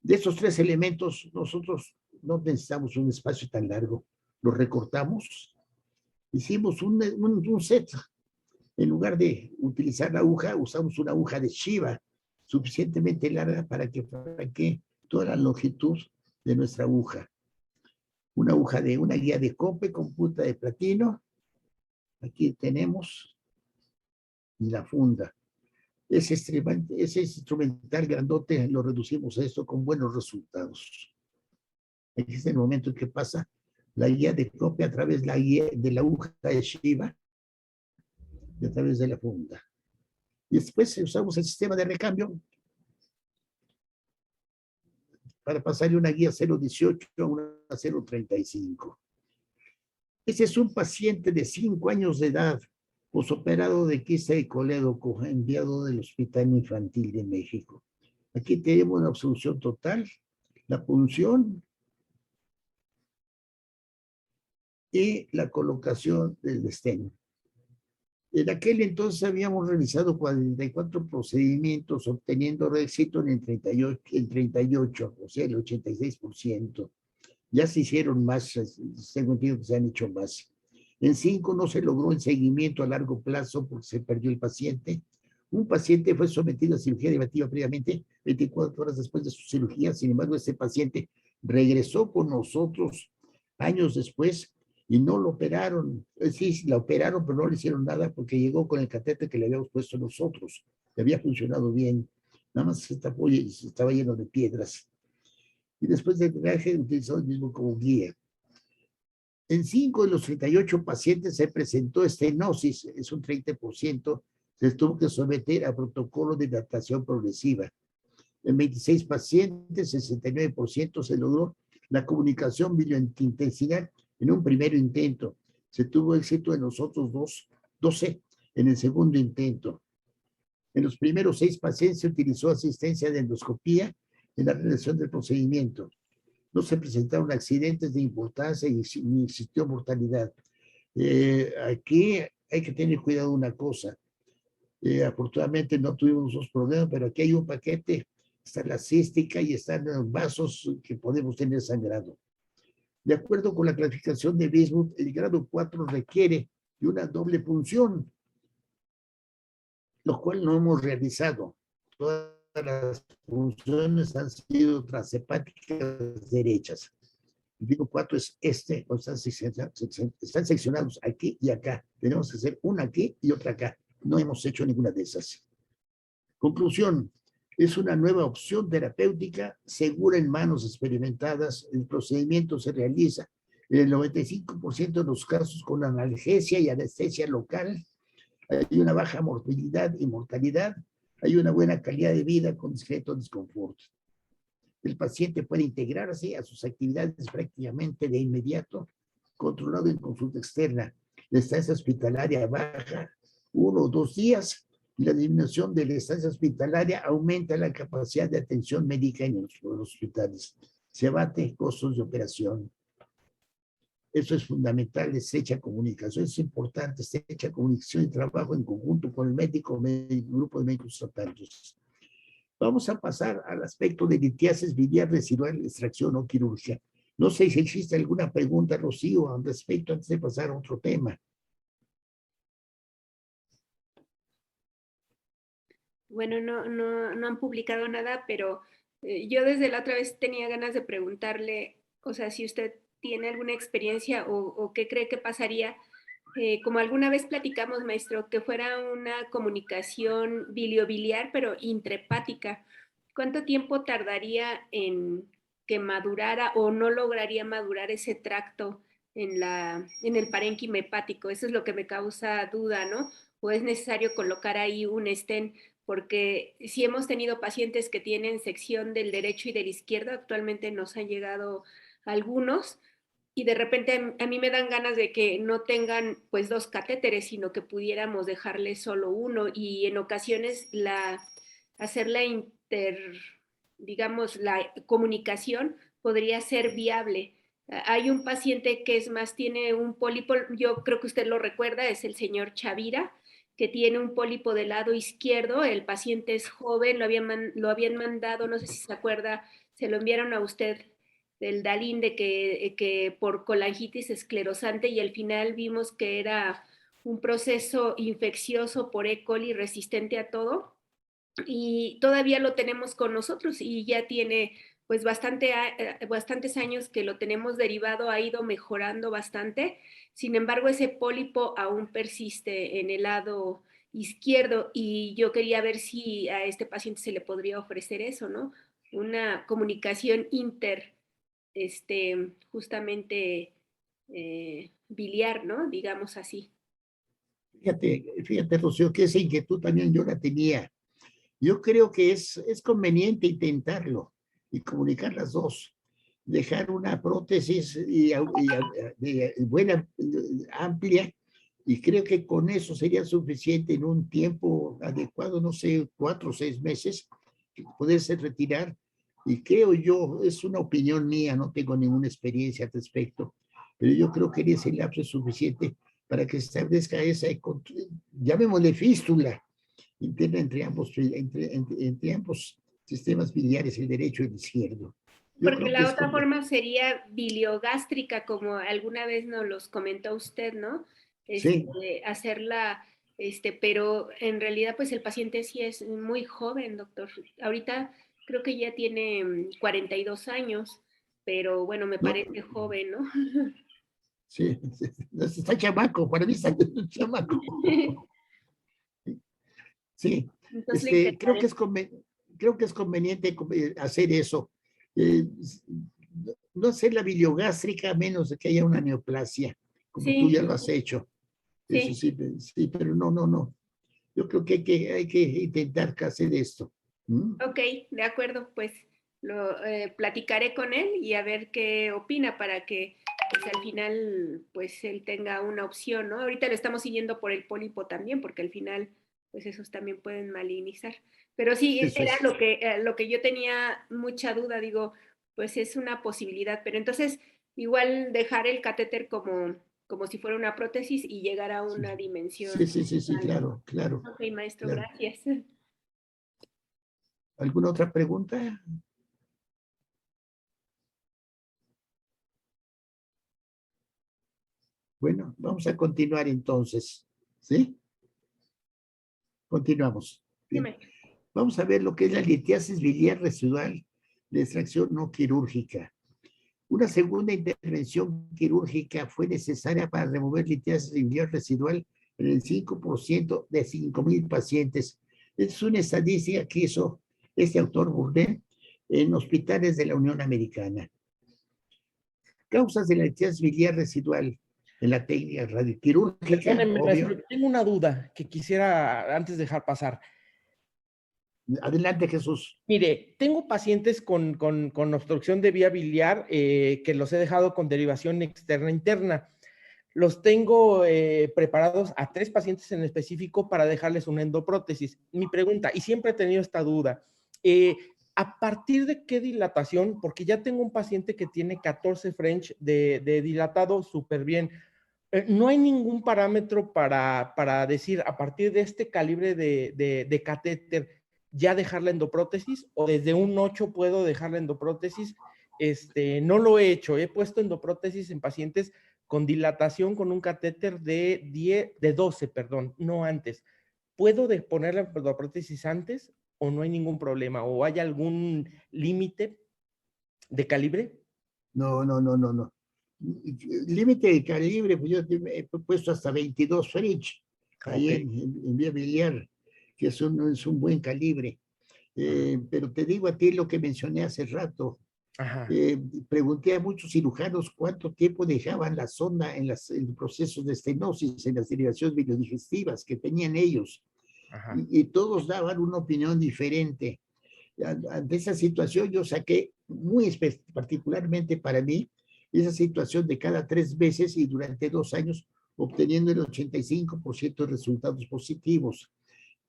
De estos tres elementos, nosotros no necesitamos un espacio tan largo. Los recortamos, hicimos un set. En lugar de utilizar la aguja, usamos una aguja de Shiva suficientemente larga para que franquee toda la longitud de nuestra aguja. Una guía de cope con punta de platino. Aquí tenemos la funda. Ese instrumental grandote lo reducimos a esto con buenos resultados. Aquí es el momento en que pasa la guía de cope a través de la aguja de Shiva y a través de la funda. Y después usamos el sistema de recambio para pasarle una guía 018 a una 035. Ese es un paciente de 5 años de edad, posoperado de quista de colédoco, enviado del Hospital Infantil de México. Aquí tenemos una absolución total, la punción y la colocación del esteno. En aquel entonces habíamos realizado 44 procedimientos, obteniendo éxito en 38, o sea, el 86%. Ya se hicieron más, tengo entendido que se han hecho más. En 5 no se logró el seguimiento a largo plazo porque se perdió el paciente. Un paciente fue sometido a cirugía derivativa previamente, 24 horas después de su cirugía. Sin embargo, este paciente regresó con nosotros años después y no lo operaron. Sí, la operaron, pero no le hicieron nada porque llegó con el catéter que le habíamos puesto nosotros. Le había funcionado bien. Nada más se tapó y estaba lleno de piedras. Y después del drenaje utilizó el mismo como guía. En 5 de los 38 pacientes se presentó estenosis, es un 30%, se tuvo que someter a protocolo de dilatación progresiva. En 26 pacientes, 69% se logró la comunicación biliointestinal en un primer intento. Se tuvo éxito en los otros 12 en el segundo intento. En los primeros 6 pacientes se utilizó asistencia de endoscopía en la realización del procedimiento. No se presentaron accidentes de importancia y ni existió mortalidad. Aquí hay que tener cuidado una cosa. Afortunadamente no tuvimos esos problemas, pero aquí hay un paquete, está la cística y están los vasos que podemos tener sangrado. De acuerdo con la clasificación de Bismuth, el grado 4 requiere de una doble punción, lo cual no hemos realizado. Todas las funciones han sido transhepáticas derechas. El tipo 4 es están seccionados aquí y acá. Tenemos que hacer una aquí y otra acá. No hemos hecho ninguna de esas. Conclusión, es una nueva opción terapéutica segura en manos experimentadas. El procedimiento se realiza en el 95% de los casos con analgesia y anestesia local. hay una baja morbilidad y mortalidad, hay una buena calidad de vida con discreto desconfort. El paciente puede integrarse a sus actividades prácticamente de inmediato, controlado en consulta externa. La estancia hospitalaria baja 1 o 2 días y la disminución de la estancia hospitalaria aumenta la capacidad de atención médica en los hospitales. Se abate costos de operación. Eso es fundamental, estrecha comunicación, es importante, estrecha comunicación y trabajo en conjunto con el médico, el grupo de médicos tratantes. Vamos a pasar al aspecto de litiasis biliar residual, extracción o quirúrgica. No sé si existe alguna pregunta, Rocío, al respecto, antes de pasar a otro tema. Bueno, no han publicado nada, pero yo desde la otra vez tenía ganas de preguntarle, o sea, si usted tiene alguna experiencia o qué cree que pasaría, como alguna vez platicamos, maestro, que fuera una comunicación biliobiliar, pero intrahepática. ¿Cuánto tiempo tardaría en que madurara o no lograría madurar ese tracto en el parénquima hepático? Eso es lo que me causa duda, ¿no? ¿O es necesario colocar ahí un stent? Porque si hemos tenido pacientes que tienen sección del derecho y del izquierdo, actualmente nos han llegado algunos, y de repente a mí me dan ganas de que no tengan pues 2 catéteres, sino que pudiéramos dejarle solo uno, y en ocasiones hacer digamos, la comunicación podría ser viable. Hay un paciente que es más, tiene un pólipo, yo creo que usted lo recuerda, es el señor Chavira, que tiene un pólipo del lado izquierdo. El paciente es joven, lo habían mandado, no sé si se acuerda, se lo enviaron a usted del Dalín, de que por colangitis esclerosante, y al final vimos que era un proceso infeccioso por E. coli resistente a todo, y todavía lo tenemos con nosotros y ya tiene pues bastantes años que lo tenemos derivado, ha ido mejorando bastante. Sin embargo, ese pólipo aún persiste en el lado izquierdo, y yo quería ver si a este paciente se le podría ofrecer eso, ¿no? Una comunicación justamente biliar, ¿no? Digamos así. Fíjate, Rocío, que esa inquietud también yo la tenía. Yo creo que es conveniente intentarlo y comunicar las dos. Dejar una prótesis buena, amplia, y creo que con eso sería suficiente en un tiempo adecuado, no sé, 4 o 6 meses, poderse retirar. Y creo yo, es una opinión mía, no tengo ninguna experiencia al respecto, pero yo creo que ese lapso es suficiente para que se establezca esa, llamémosle fístula interna entre ambos sistemas biliares, el derecho y el izquierdo. Yo Porque creo que la es otra como, forma sería biliogástrica, como alguna vez nos los comentó usted, ¿no? sí, Hacerla, pero en realidad pues el paciente sí es muy joven, doctor. Ahorita creo que ya tiene 42 años, pero bueno, me no, parece joven, ¿no? sí, está chamaco, para mí está chamaco. Sí, Entonces le intentaré. creo que es conveniente hacer eso. Eh, no hacer la biliogástrica a menos de que haya una neoplasia, como tú Sí, ya lo has hecho. Eso sí. sí, sí, pero no. Yo creo que hay que intentar hacer esto. ¿Mm? Ok, de acuerdo, pues lo platicaré con él y a ver qué opina para que pues, al final pues él tenga una opción, ¿no? Ahorita lo estamos siguiendo por el pólipo también, porque al final pues esos también pueden malinizar. Pero sí, Eso era es. lo que yo tenía mucha duda, digo, pues es una posibilidad, pero entonces igual dejar el catéter como si fuera una prótesis y llegar a Sí, una dimensión. sí, claro, claro, Ok, maestro, claro. gracias. ¿Alguna otra pregunta? Bueno, vamos a continuar entonces. ¿Sí? Continuamos. Sí, Bien. maestro. Vamos a ver lo que es la litiasis biliar residual de extracción no quirúrgica. Una segunda intervención quirúrgica fue necesaria para remover litiasis biliar residual en el 5% de 5,000 pacientes. Es una estadística que hizo este autor Bournet en hospitales de la Unión Americana. Causas de la litiasis biliar residual. en la técnica radioquirúrgica, Perdóneme, maestro, obvio. tengo una duda que quisiera antes dejar pasar. Adelante, Jesús. Mire, tengo pacientes con obstrucción de vía biliar que los he dejado con derivación externa interna. Los tengo preparados a 3 pacientes en específico para dejarles una endoprótesis. Mi pregunta, y siempre he tenido esta duda, ¿a partir de qué dilatación? Porque ya tengo un paciente que tiene 14 French de dilatado súper bien. No hay ningún parámetro para decir a partir de este calibre de catéter ya dejar la endoprótesis, o desde un 8 puedo dejar la endoprótesis. No lo he hecho, he puesto endoprótesis en pacientes con dilatación con un catéter de 12, perdón, no antes. ¿Puedo poner la endoprótesis antes o no hay ningún problema? ¿O hay algún límite de calibre? No, no, no, no, no. Límite de calibre, pues yo he puesto hasta 22 French ahí Ok. en vía biliar, que es un buen calibre. Pero te digo a ti lo que mencioné hace rato. Ajá, Pregunté a muchos cirujanos cuánto tiempo dejaban la sonda en los procesos de estenosis, en las derivaciones biliodigestivas que tenían ellos. ajá. Y todos daban una opinión diferente. Ante esa situación yo saqué muy particularmente para mí esa situación de cada 3 veces y durante 2 años obteniendo el 85% de resultados positivos.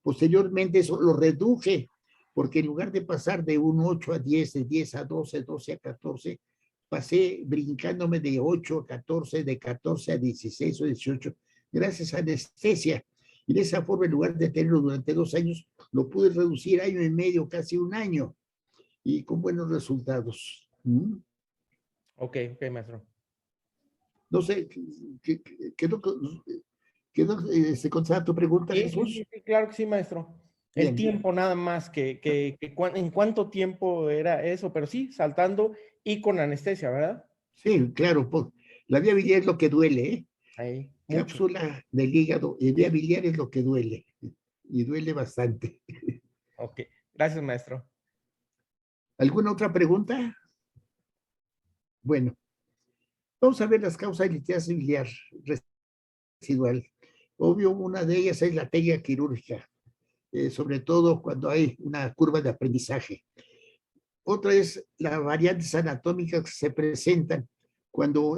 Posteriormente eso lo reduje porque en lugar de pasar de un 8 a 10, de 10 a 12, 12 a 14, pasé brincándome de 8 a 14, de 14 a 16 o 18, gracias a anestesia. Y de esa forma, en lugar de tenerlo durante 2 años, lo pude reducir año y medio, casi un año, y con buenos resultados. Ok, maestro. No sé, ¿quedó contestada tu pregunta, Jesús? Sí, claro que sí, maestro. El Bien. tiempo nada más, en cuánto tiempo era eso, pero sí, saltando y con anestesia, ¿verdad? Sí, claro, la vía biliar es lo que duele, ¿eh? Ahí, mucho. Cápsula del hígado y vía biliar es lo que duele, y duele bastante. Ok, gracias, maestro. ¿Alguna otra pregunta? Bueno, vamos a ver las causas de litiasis biliar residual. Obvio, una de ellas es la técnica quirúrgica, sobre todo cuando hay una curva de aprendizaje. Otra es las variantes anatómicas que se presentan cuando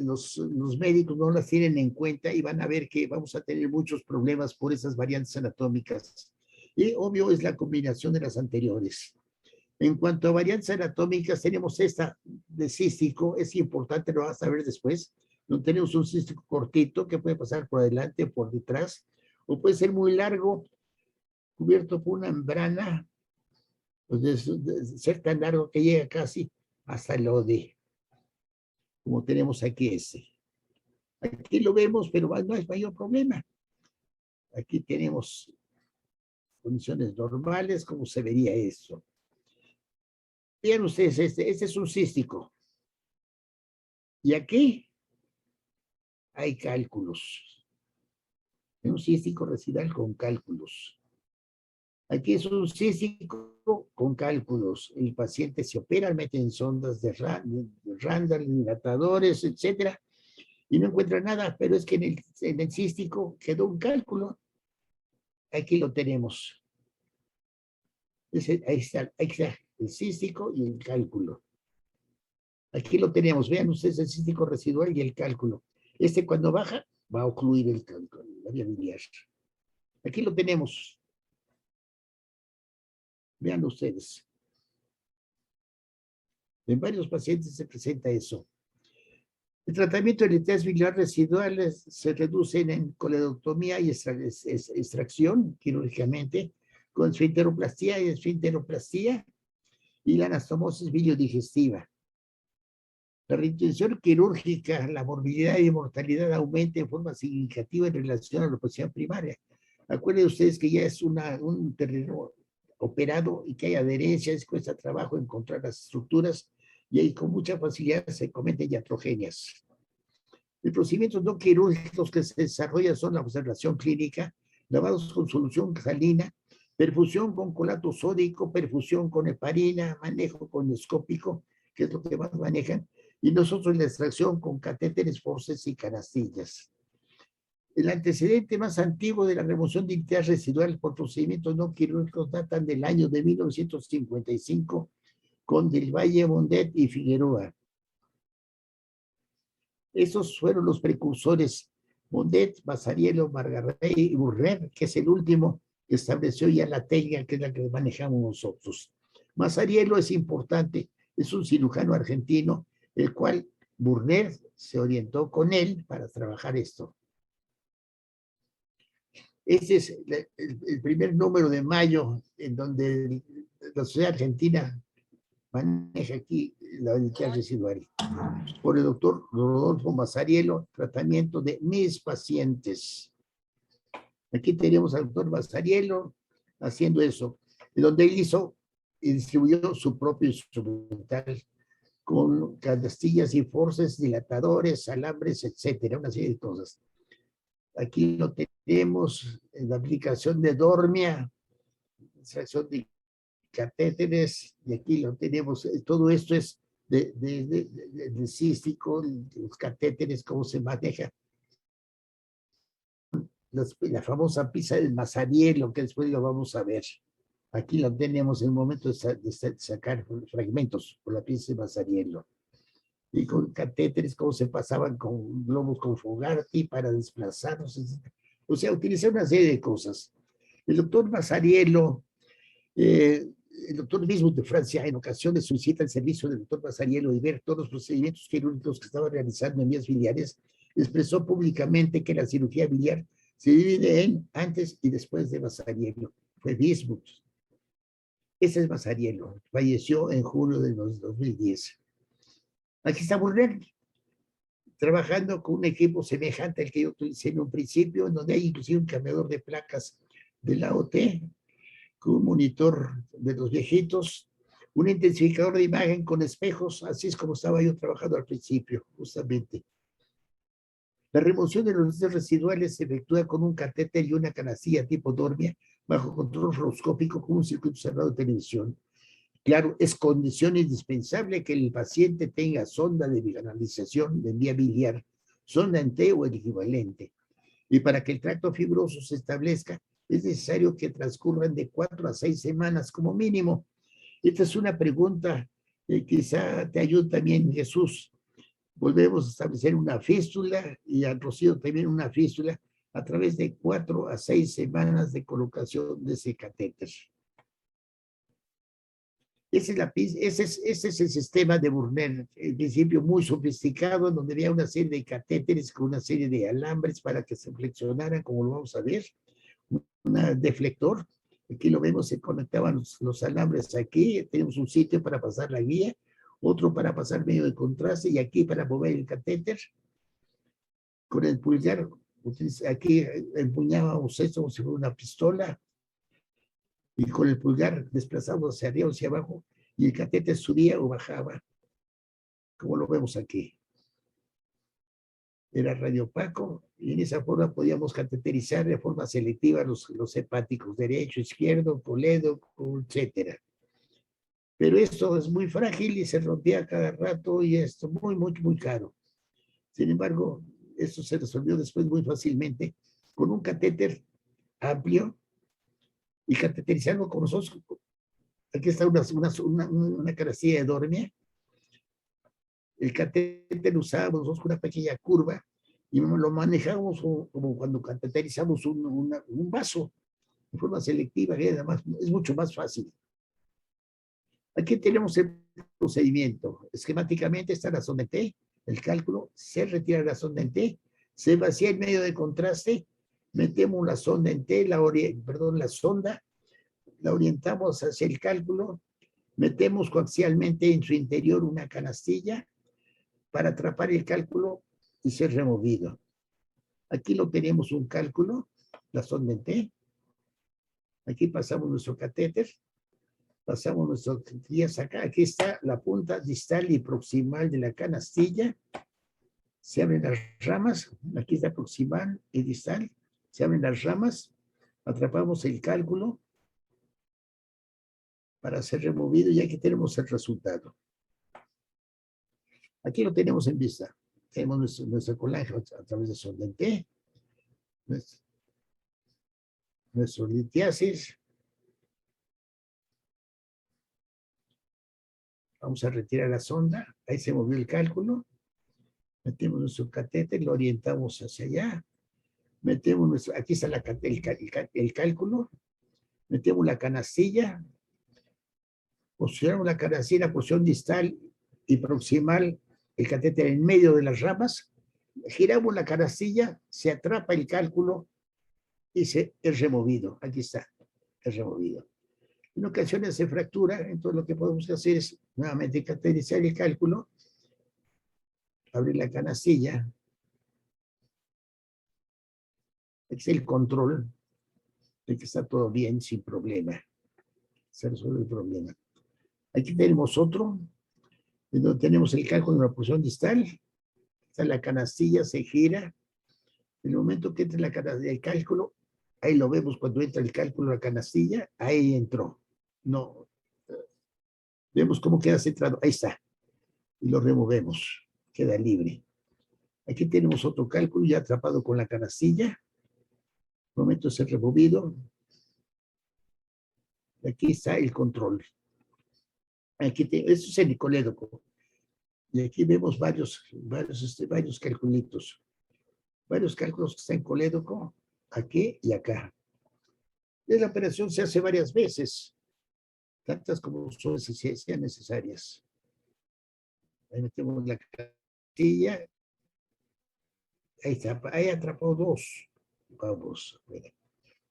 los médicos no las tienen en cuenta y van a ver que vamos a tener muchos problemas por esas variantes anatómicas. Y obvio es la combinación de las anteriores. En cuanto a variantes anatómicas, tenemos esta de cístico, es importante, lo vas a ver después. No tenemos un cístico cortito que puede pasar por adelante o por detrás, o puede ser muy largo, cubierto por una membrana, pues de ser tan largo que llega casi hasta el OD, como tenemos aquí ese. Aquí lo vemos, pero no es mayor problema. Aquí tenemos condiciones normales, como se vería eso. Vean ustedes, este es un cístico. Y aquí hay cálculos. Es un cístico residual con cálculos. Aquí es un cístico con cálculos. El paciente se opera, mete en sondas de Randall, dilatadores, etcétera, y no encuentra nada, pero es que en el cístico quedó un cálculo. Aquí lo tenemos. Ahí está el cístico y el cálculo. Aquí lo tenemos. Vean ustedes el cístico residual y el cálculo. Cuando baja va a ocluir el cálculo, la vía biliar. Aquí lo tenemos. Vean ustedes. En varios pacientes se presenta eso. El tratamiento de litiasis biliar residuales se reduce en coledoctomía y extracción quirúrgicamente, con esfinteroplastía y esfinteroplastía y la anastomosis biliodigestiva. La reintención quirúrgica, la morbilidad y mortalidad aumenta en forma significativa en relación a la operación primaria. Acuérdense ustedes que ya es un terreno operado y que hay adherencias, cuesta trabajo encontrar las estructuras y ahí con mucha facilidad se cometen iatrogenias. Los procedimientos no quirúrgicos que se desarrollan son la observación clínica, lavados con solución salina, perfusión con colato sódico, perfusión con heparina, manejo con escópico, que es lo que más manejan, y nosotros la extracción con catéteres, forceps y canastillas. El antecedente más antiguo de la remoción de icteas residual por procedimientos no quirúrgicos datan del año de 1955 con Del Valle, Bondet y Figueroa. Esos fueron los precursores, Bondet, Mazarielo, Margarrey y Burrer, que es el último que estableció ya la técnica que es la que manejamos nosotros. Mazarielo es importante, es un cirujano argentino, el cual Burrer se orientó con él para trabajar esto. Este es el primer número de mayo en donde la Sociedad Argentina maneja aquí la icteas residual. Por el doctor Rodolfo Mazarielo, tratamiento de mis pacientes. Aquí tenemos al doctor Mazarielo haciendo eso, en donde él hizo y distribuyó su propio instrumental con canastillas y forceps, dilatadores, alambres, etcétera, una serie de cosas. Aquí lo tenemos en la aplicación de Dormia, extracción de catéteres, y aquí lo tenemos. Todo esto es de cístico, los catéteres, cómo se maneja. La famosa pizza del Mazarielo, que después lo vamos a ver. Aquí lo tenemos en el momento de sacar fragmentos por la pizza de Mazarielo. Y con catéteres, cómo se pasaban con globos con Fogarty para desplazarlos. O sea, utilizar una serie de cosas. El doctor Mazarielo, el doctor mismo de Francia en ocasiones solicita el servicio del doctor Mazarielo y ver todos los procedimientos quirúrgicos que estaba realizando en vías biliares. Expresó públicamente que la cirugía biliar se divide en antes y después de Mazarielo. Fue Bismuth. Ese es Mazarielo. Falleció en junio de 2010. Aquí está Burrer, trabajando con un equipo semejante al que yo utilicé en un principio, en donde hay inclusive un cambiador de placas de la OT, con un monitor de los viejitos, un intensificador de imagen con espejos, así es como estaba yo trabajando al principio, justamente. La remoción de los desechos residuales se efectúa con un catéter y una canastilla tipo Dormia, bajo control fluoroscópico con un circuito cerrado de televisión. Claro, es condición indispensable que el paciente tenga sonda de canalización de vía biliar, sonda en T o el equivalente. Y para que el tracto fibroso se establezca, es necesario que transcurran de 4 a 6 semanas como mínimo. Esta es una pregunta que quizá te ayude también, Jesús. Volvemos a establecer una fístula y al Rocío también una fístula a través de 4 a 6 semanas de colocación de ese catéter. Ese es el sistema de Burner, en principio muy sofisticado, en donde había una serie de catéteres con una serie de alambres para que se flexionaran, como lo vamos a ver. Un deflector, aquí lo vemos, se conectaban los alambres aquí, tenemos un sitio para pasar la guía, otro para pasar medio de contraste y aquí para mover el catéter. Con el pulgar, aquí empuñábamos esto como si fuera una pistola, y con el pulgar desplazamos hacia arriba o hacia abajo, y el catéter subía o bajaba, como lo vemos aquí. Era radiopaco, y en esa forma podíamos cateterizar de forma selectiva los hepáticos, derecho, izquierdo, colédoco, etcétera. Pero esto es muy frágil y se rompía cada rato, y esto muy caro. Sin embargo, esto se resolvió después muy fácilmente con un catéter amplio y cateterizando con nosotros. Aquí está una canastilla de Dormia. El catéter lo usábamos nosotros con una pequeña curva y lo manejamos como cuando cateterizamos un vaso de forma selectiva, que además es mucho más fácil. Aquí tenemos el procedimiento. Esquemáticamente está la sonda en T, el cálculo, se retira la sonda en T, se vacía el medio de contraste, metemos la sonda en T, la sonda, la orientamos hacia el cálculo, metemos coaxialmente en su interior una canastilla para atrapar el cálculo y ser removido. Aquí lo tenemos un cálculo, la sonda en T. Aquí pasamos nuestro catéter, pasamos nuestras guías acá. Aquí está la punta distal y proximal de la canastilla. Se abren las ramas. Aquí está proximal y distal. Se abren las ramas. Atrapamos el cálculo para ser removido y aquí tenemos el resultado. Aquí lo tenemos en vista. Tenemos nuestro colágeno a través de sonda en T, nuestro litiasis. Vamos a retirar la sonda. Ahí se movió el cálculo. Metemos nuestro catéter, lo orientamos hacia allá. Metemos nuestro, aquí está el cálculo. Metemos la canastilla. Posicionamos la canastilla en la posición distal y proximal, el catéter en medio de las ramas. Giramos la canastilla, se atrapa el cálculo y es removido. Aquí está, es removido. En ocasiones se fractura, entonces lo que podemos hacer es nuevamente cateterizar el cálculo, abrir la canastilla. Este es el control de que está todo bien, sin problema. Se resuelve el problema. Aquí tenemos otro, en donde tenemos el cálculo en la posición distal. Está la canastilla, se gira. En el momento que entra la canastilla, el cálculo, ahí lo vemos cuando entra el cálculo a la canastilla, ahí entró. No. Vemos cómo queda centrado. Ahí está. Y lo removemos. Queda libre. Aquí tenemos otro cálculo ya atrapado con la canastilla. En el momento de ser removido. Aquí está el control. Aquí esto es el colédoco. Y aquí vemos varios calculitos. Varios cálculos que están en colédoco, aquí y acá. La operación se hace varias veces, tantas como sean necesarias. Ahí metemos la castilla. Ahí está, ahí atrapó dos. Vamos, bueno.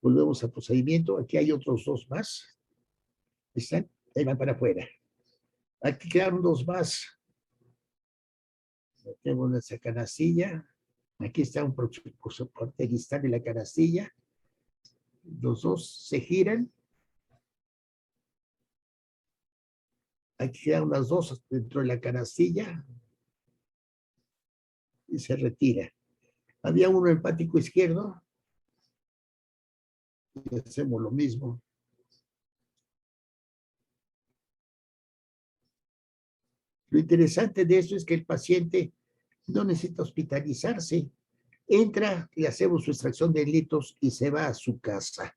Volvemos al procedimiento. Aquí hay otros dos más. ¿Están? Ahí van para afuera. Aquí quedaron dos más. Metemos nuestra canastilla. Aquí está un soporte distal de la canastilla. Los dos se giran. Aquí quedan las dos dentro de la canastilla. Y se retira. Había uno empático izquierdo. Y hacemos lo mismo. Lo interesante de esto es que el paciente no necesita hospitalizarse. Entra, le hacemos su extracción de litos y se va a su casa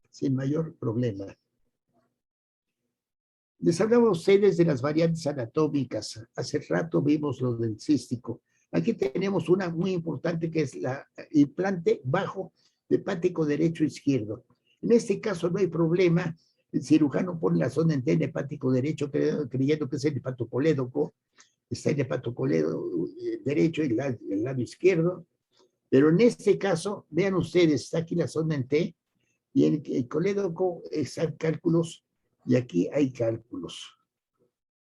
sin mayor problema. Les hablaba a ustedes de las variantes anatómicas. Hace rato vimos lo del cístico. Aquí tenemos una muy importante que es la implante bajo de hepático derecho e izquierdo. En este caso no hay problema. El cirujano pone la zona en hepático derecho creyendo que es el hepatocolédoco. Está el hepatocolédoco derecho y el lado izquierdo. Pero en este caso, vean ustedes, está aquí la zona en T y en el colédoco están cálculos y aquí hay cálculos.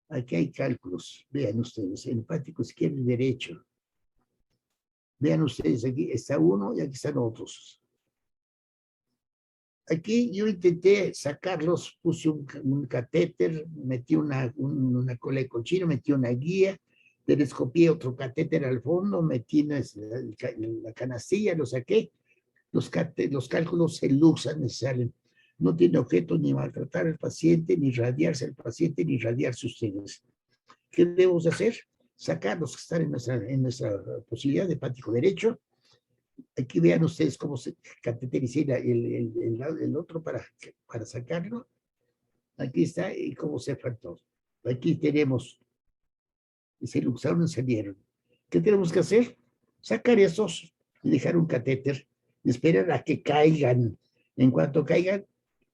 Aquí hay cálculos. Vean ustedes, el hepático izquierdo y derecho. Vean ustedes, aquí está uno y aquí están otros. Aquí yo intenté sacarlos, puse un catéter, metí una cola de cochino, metí una guía, telescopié otro catéter al fondo, metí la canastilla, lo saqué, los cálculos se luxan y salen. No tiene objeto ni maltratar al paciente, ni radiarse al paciente, ni radiarse ustedes. ¿Qué debemos hacer? Sacar los que están en nuestra posibilidad de hepático derecho. Aquí vean ustedes cómo se cateteriza el otro para sacarlo. Aquí está y cómo se faltó. Aquí tenemos, se luxaron y salieron. ¿Qué tenemos que hacer? Sacar esos y dejar un catéter y esperar a que caigan. En cuanto caigan,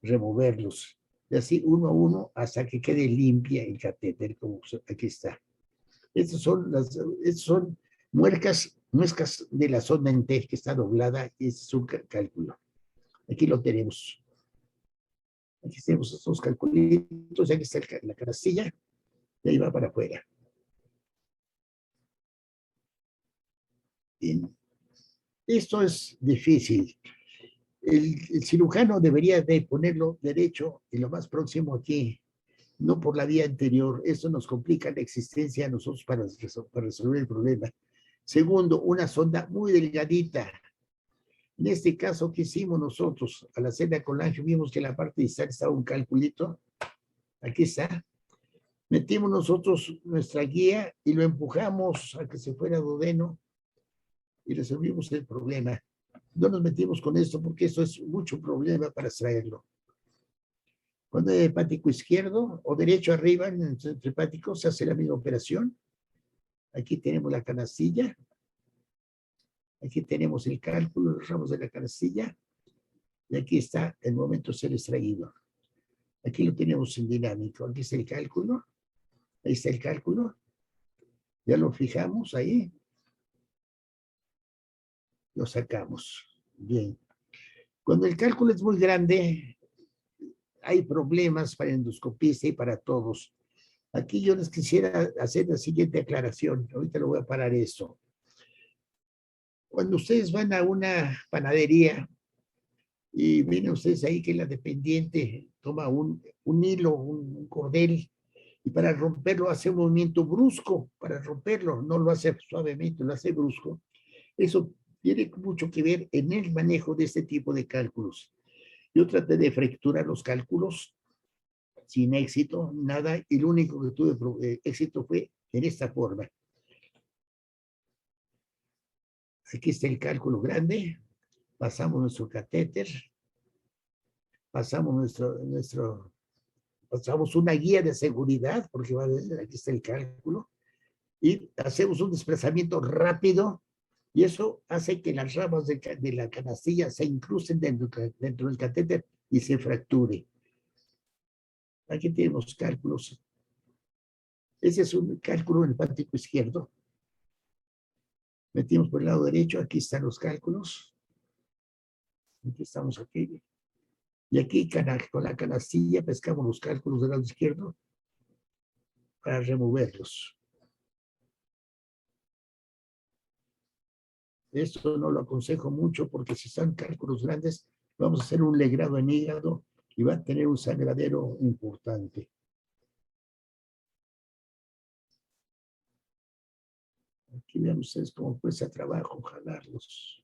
removerlos. Y así uno a uno hasta que quede limpia el catéter, como aquí está. Estos son muescas de la zona en T que está doblada y este es un cálculo. Aquí lo tenemos. Aquí tenemos estos calculitos, aquí está la canastilla y ahí va para afuera. Bien. Esto es difícil. El cirujano debería de ponerlo derecho y lo más próximo aquí, no por la vía anterior. Esto nos complica la existencia a nosotros para resolver el problema. Segundo, una sonda muy delgadita. En este caso, ¿qué hicimos nosotros? Al hacer la colangio vimos que en la parte distal estaba un calculito. Aquí está. Metimos nosotros nuestra guía y lo empujamos a que se fuera duodeno y resolvimos el problema. No nos metimos con esto porque esto es mucho problema para extraerlo. Cuando hay hepático izquierdo o derecho arriba en el centro hepático se hace la misma operación. Aquí tenemos la canastilla. Aquí tenemos el cálculo, los ramos de la canastilla. Y aquí está el momento de ser extraído. Aquí lo tenemos en dinámico. Aquí está el cálculo. Ahí está el cálculo. Ya lo fijamos ahí. Lo sacamos. Bien. Cuando el cálculo es muy grande, hay problemas para el endoscopista y para todos. Aquí yo les quisiera hacer la siguiente aclaración. Ahorita lo voy a parar esto. Cuando ustedes van a una panadería y ven ustedes ahí que la dependiente toma un hilo, un cordel, y para romperlo hace un movimiento brusco, para romperlo, no lo hace suavemente, lo hace brusco. Eso tiene mucho que ver en el manejo de este tipo de cálculos. Yo traté de fracturar los cálculos sin éxito, nada, y lo único que tuve éxito fue en esta forma. Aquí está el cálculo grande, pasamos nuestro catéter, pasamos pasamos una guía de seguridad, porque aquí está el cálculo, y hacemos un desplazamiento rápido, y eso hace que las ramas de la canastilla se incrusten dentro del catéter y se fracture. Aquí tenemos cálculos. Ese es un cálculo en el hepático izquierdo. Metimos por el lado derecho, aquí están los cálculos. Aquí estamos aquí. Y aquí con la canastilla pescamos los cálculos del lado izquierdo para removerlos. Esto no lo aconsejo mucho porque si son cálculos grandes, vamos a hacer un legrado en hígado y va a tener un sangradero importante. Aquí vean ustedes cómo cuesta trabajo jalarlos.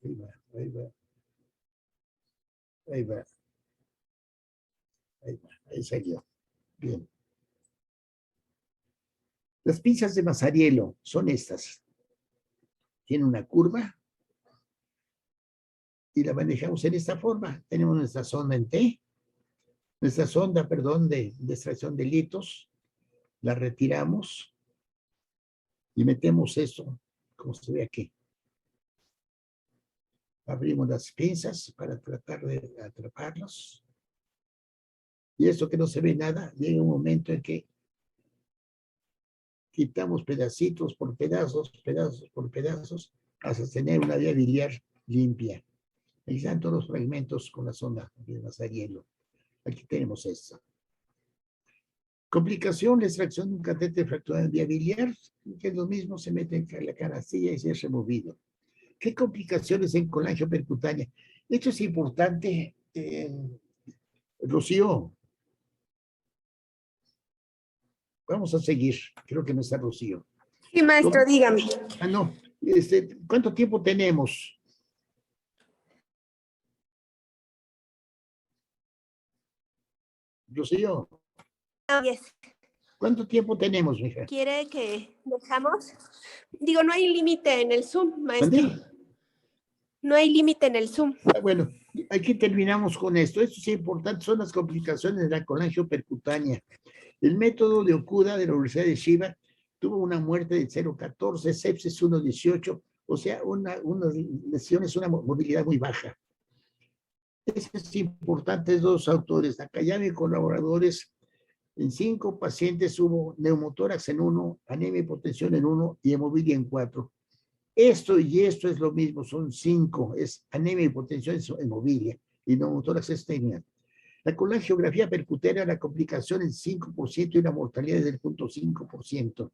Ahí va, ahí va. Ahí va. Ahí va, ahí salió. Bien. Las pinzas de Mazarielo son estas. Tienen una curva y la manejamos en esta forma. Tenemos nuestra sonda en T, nuestra sonda, perdón, de extracción de litos. La retiramos y metemos esto, como se ve aquí. Abrimos las pinzas para tratar de atraparlos. Y esto que no se ve nada, llega un momento en que quitamos pedacitos por pedazos, pedazos por pedazos, hasta tener una vía biliar limpia. Ahí están todos los fragmentos con la sonda de Mazarielo. Aquí tenemos esto. Complicación, la extracción de un catéter fracturado en vía biliar, que es lo mismo, se mete en la canastilla y se es removido. ¿Qué complicaciones en colangiopercutánea? Esto es importante, Rocío. Vamos a seguir. Creo que no está Rocío. Sí, maestro, dígame. Ah, no. ¿Cuánto tiempo tenemos? Rocío. Yes. ¿Cuánto tiempo tenemos, mija? ¿Quiere que dejamos? Digo, no hay límite en el Zoom, maestro. ¿Dónde? No hay límite en el Zoom. Bueno, aquí terminamos con esto. Esto es importante, son las complicaciones de la colangiopercutánea. El método de Okuda de la Universidad de Chiba tuvo una muerte de 0,14, sepsis 1,18, o sea, unas lesiones, una movilidad muy baja. Es importante, dos autores, Nakayama y colaboradores, en 5 pacientes hubo neumotórax en 1, anemia y hipotensión en 1 y hemofilia en 4. Esto y esto es lo mismo, son 5, es anemia, hipotensión, hemofilia y neumotórax es tenia. La colangiografía percutánea, la complicación es 5% y la mortalidad es del 0.5%.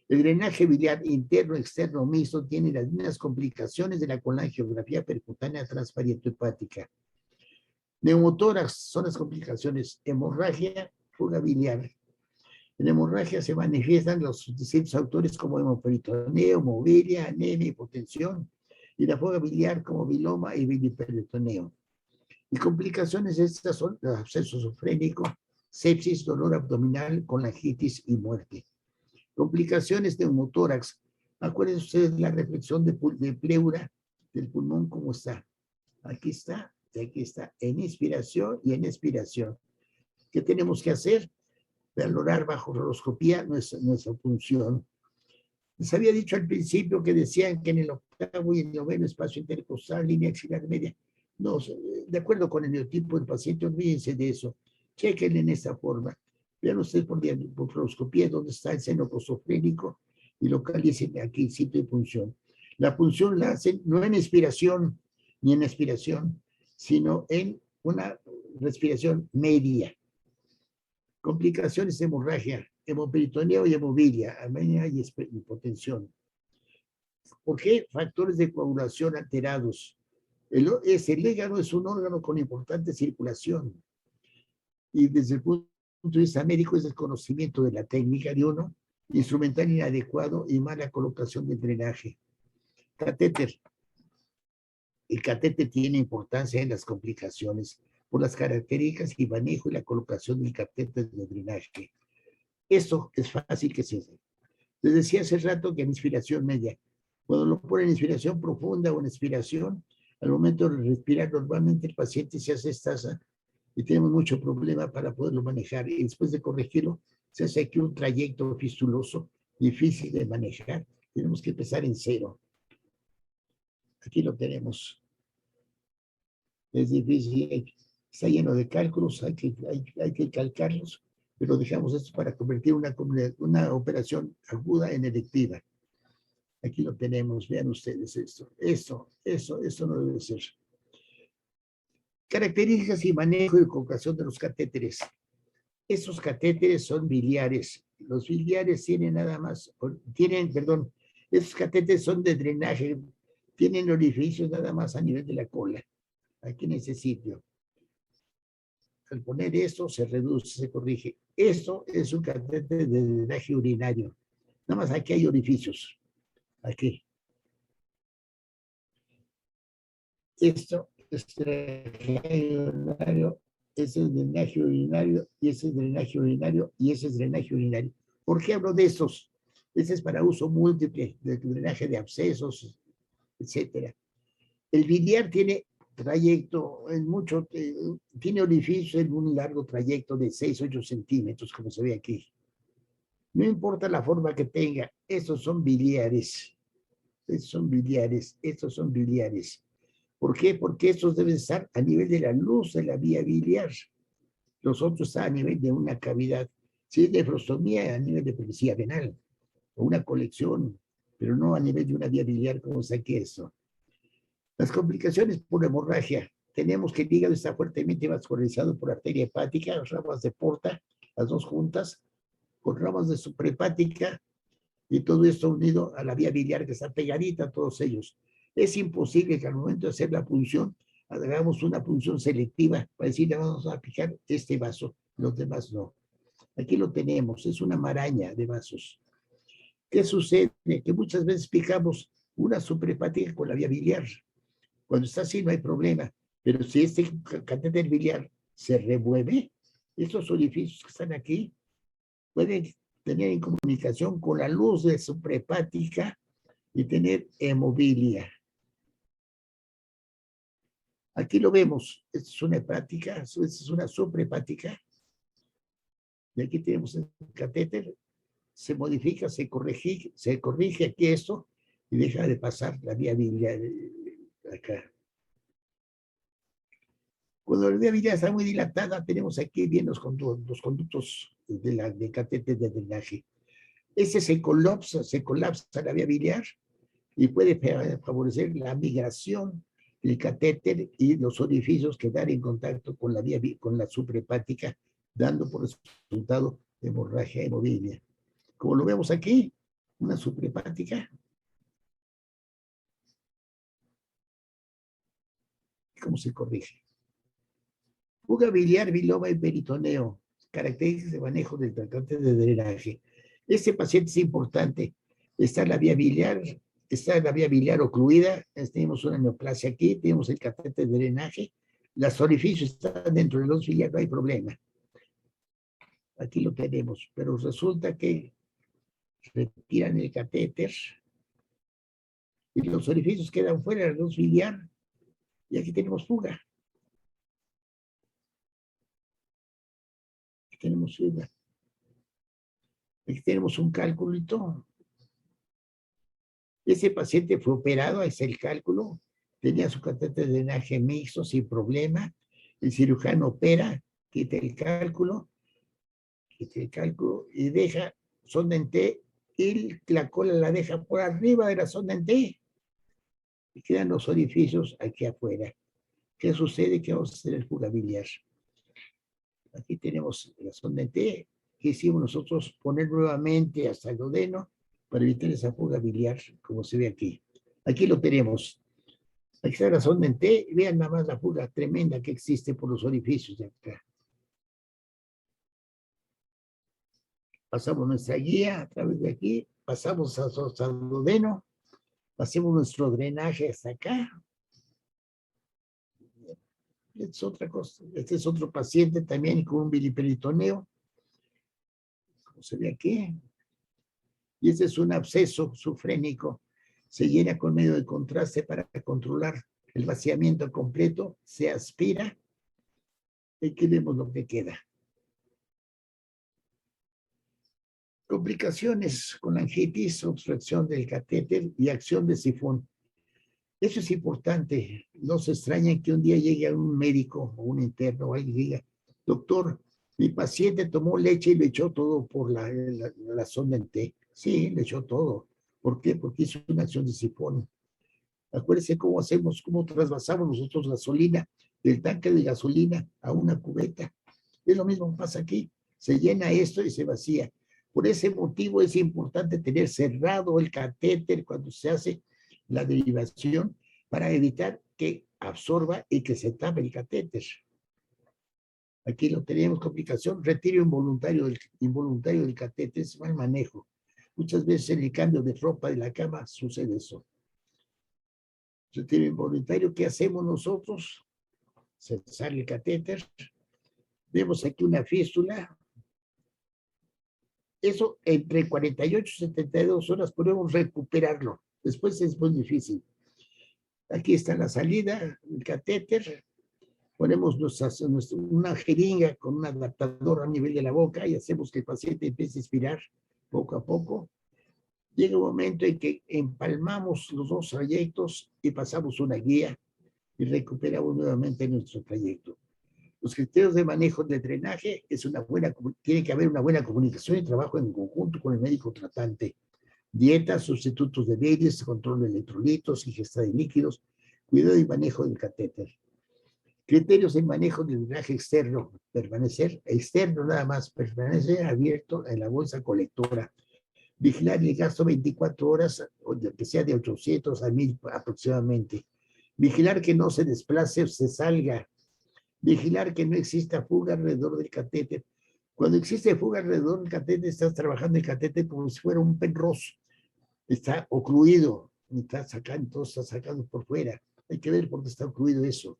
El drenaje biliar interno, externo, mixto tiene las mismas complicaciones de la colangiografía percutánea transparieto-hepática. Neumotórax son las complicaciones, hemorragia, fuga biliar. En hemorragia se manifiestan los distintos autores como hemoperitoneo, hemofilia, anemia, hipotensión, y la fuga biliar como biloma y biliperitoneo. Y complicaciones estas son el absceso esofrénico, sepsis, dolor abdominal, colangitis y muerte. Complicaciones de neumotórax. Acuérdense ustedes la reflexión de pleura del pulmón, ¿cómo está? Aquí está, y aquí está, en inspiración y en expiración. ¿Qué tenemos que hacer? Valorar bajo fluoroscopía nuestra función. Les había dicho al principio que decían que en el octavo y el noveno espacio intercostal, línea axilar media, no, de acuerdo con el neotipo del paciente, olvídense de eso. Chequen en esta forma. Vean ustedes por fluoroscopía dónde está el seno cosofrénico y localicen aquí el sitio de punción. La punción la hacen no en expiración ni en expiración, sino en una respiración media. Complicaciones de hemorragia, hemoperitoneo y hemobilia, anemia y hipotensión. ¿Por qué? Factores de coagulación alterados. El hígado es un órgano con importante circulación y desde el punto de vista médico es el conocimiento de la técnica de uno, instrumental inadecuado y mala colocación del drenaje. Catéter. El catéter tiene importancia en las complicaciones por las características y manejo y la colocación del catéter de drenaje. Esto es fácil que se hace. Les decía hace rato que en inspiración media, cuando lo ponen en inspiración profunda o en expiración, al momento de respirar normalmente el paciente se hace estasa y tenemos mucho problema para poderlo manejar. Y después de corregirlo, se hace aquí un trayecto fistuloso, difícil de manejar. Tenemos que empezar en cero. Aquí lo tenemos. Es difícil, está lleno de cálculos, hay que calcarlos, pero dejamos esto para convertir una operación aguda en electiva. Aquí lo tenemos, vean ustedes esto. Esto no debe ser. Características y manejo y colocación de los catéteres. Estos catéteres son biliares. Los biliares tienen estos catéteres son de drenaje, tienen orificios nada más a nivel de la cola, aquí en ese sitio. Al poner esto se reduce, se corrige. Esto es un catéter de drenaje urinario. Nada más aquí hay orificios. Aquí. Esto es drenaje urinario, ese es drenaje urinario, y ese es drenaje urinario, y ese es drenaje urinario. ¿Por qué hablo de estos? Este es para uso múltiple, de drenaje de abscesos, etc. El biliar tiene trayecto, tiene orificios en un largo trayecto de 6-8 centímetros, como se ve aquí. No importa la forma que tenga, estos son biliares. Estos son biliares, estos son biliares. ¿Por qué? Porque estos deben estar a nivel de la luz de la vía biliar. Los otros están a nivel de una cavidad. Si es nefrostomía, a nivel de policía venal, o una colección, pero no a nivel de una vía biliar como está aquí esto. Las complicaciones por hemorragia. Tenemos que el hígado está fuertemente vascularizado por arteria hepática, ramas de porta, las dos juntas, con ramas de suprahepática, y todo esto unido a la vía biliar que está pegadita a todos ellos. Es imposible que al momento de hacer la punción hagamos una punción selectiva para decirle vamos a fijar este vaso, los demás no. Aquí lo tenemos, es una maraña de vasos. ¿Qué sucede? Que muchas veces fijamos una suprahepática con la vía biliar. Cuando está así no hay problema, pero si este catéter biliar se remueve, estos orificios que están aquí pueden tener en comunicación con la luz de suprahepática y tener hemobilia. Aquí lo vemos, esta es una hepática, esta es una suprahepática. Y aquí tenemos el catéter, se modifica, se corrige aquí esto y deja de pasar la vía biliar acá. Cuando la vía biliar está muy dilatada, tenemos aquí bien los conductos del catéter de drenaje. Ese se colapsa la vía biliar y puede favorecer la migración del catéter y los orificios quedar en contacto con la suprahepática, dando por resultado hemorragia hemobilia. Como lo vemos aquí, una suprahepática. ¿Cómo se corrige? Fuga biliar, biloma y peritoneo. Características de manejo del tratante de drenaje. Este paciente es importante. Está en la vía biliar ocluida. Tenemos una neoplasia aquí. Tenemos el catéter de drenaje. Los orificios están dentro del dos ciliar, no hay problema. Aquí lo tenemos, pero resulta que retiran el catéter y los orificios quedan fuera del dos ciliar y aquí tenemos fuga. Aquí tenemos fuga. Aquí tenemos un cálculo y todo. Ese paciente fue operado, ahí está el cálculo, tenía su catéter de drenaje mixto sin problema. El cirujano opera, quita el cálculo y deja sonda en T y la cola la deja por arriba de la sonda en T y quedan los orificios aquí afuera. ¿Qué sucede? Que vamos a hacer el fuga biliar. Aquí tenemos la sonda en T que hicimos nosotros poner nuevamente hasta el duodeno para evitar esa fuga biliar, como se ve aquí. Aquí lo tenemos. Aquí está la sonda en T, y vean nada más la fuga tremenda que existe por los orificios de acá. Pasamos nuestra guía a través de aquí, pasamos hasta el duodeno, hacemos nuestro drenaje hasta acá. Esta es otra cosa. Este es otro paciente también con un biliperitoneo, como se ve aquí. Y este es un absceso sufrénico. Se llena con medio de contraste para controlar el vaciamiento completo. Se aspira. Y aquí vemos lo que queda. Complicaciones con angitis, obstrucción del catéter y acción de sifón. Eso es importante. No se extrañen que un día llegue un médico o un interno o alguien diga, doctor, mi paciente tomó leche y le echó todo por la sonda en T. Sí, le echó todo. ¿Por qué? Porque hizo una acción de sifón. Acuérdense cómo hacemos, cómo trasvasamos nosotros gasolina del tanque de gasolina a una cubeta. Es lo mismo que pasa aquí. Se llena esto y se vacía. Por ese motivo es importante tener cerrado el catéter cuando se hace la derivación para evitar que absorba y que se tape el catéter. Aquí lo tenemos, complicación, retiro involuntario del catéter, es mal manejo. Muchas veces en el cambio de ropa de la cama sucede eso. Retiro involuntario, ¿qué hacemos nosotros? Se sale el catéter, vemos aquí una fístula. Eso entre 48 y 72 horas podemos recuperarlo. Después es muy difícil. Aquí está la salida, el catéter. Ponemos una jeringa con un adaptador a nivel de la boca y hacemos que el paciente empiece a expirar poco a poco. Llega un momento en que empalmamos los dos trayectos y pasamos una guía y recuperamos nuevamente nuestro trayecto. Los criterios de manejo de drenaje tiene que haber una buena comunicación y trabajo en conjunto con el médico tratante. Dieta, sustitutos de bebidas, control de electrolitos, ingesta de líquidos, cuidado y manejo del catéter. Criterios de manejo del drenaje externo, permanecer externo nada más, permanecer abierto en la bolsa colectora. Vigilar el gasto 24 horas, que sea de 800 a 1000 aproximadamente. Vigilar que no se desplace o se salga. Vigilar que no exista fuga alrededor del catéter. Cuando existe fuga alrededor del catéter, estás trabajando el catéter como si fuera un penroso. Está ocluido, está sacando por fuera. Hay que ver por qué está ocluido eso.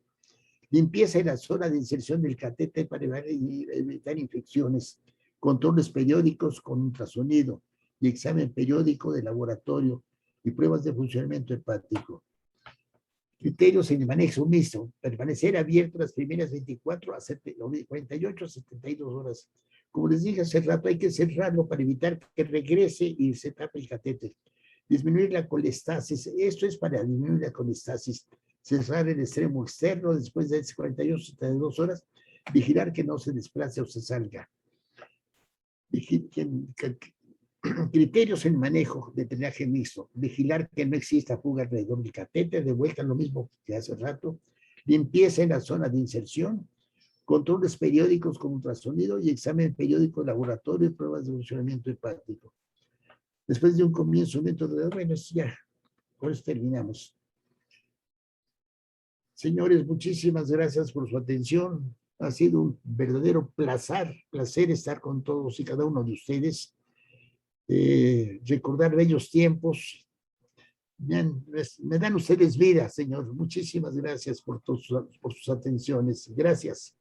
Limpieza en la zona de inserción del catéter para evitar infecciones. Controles periódicos con ultrasonido y examen periódico de laboratorio y pruebas de funcionamiento hepático. Criterios en el manejo mixto. Permanecer abierto las primeras 48 a 72 horas. Como les dije hace rato, hay que cerrarlo para evitar que regrese y se tape el catéter. Disminuir la colestasis. Esto es para disminuir la colestasis. Cerrar el extremo externo después de 48 a 72 horas. Vigilar que no se desplace o se salga. Criterios en manejo de drenaje mixto. Vigilar que no exista fuga alrededor del catéter. De vuelta lo mismo que hace rato. Limpieza en la zona de inserción. Controles periódicos con ultrasonido y examen periódico de laboratorio y pruebas de funcionamiento hepático. Después de un comienzo dentro de... Bueno, ya, con eso terminamos. Señores, muchísimas gracias por su atención. Ha sido un verdadero placer estar con todos y cada uno de ustedes. Recordar bellos tiempos me dan ustedes vida, señor. Muchísimas gracias por sus atenciones. Gracias.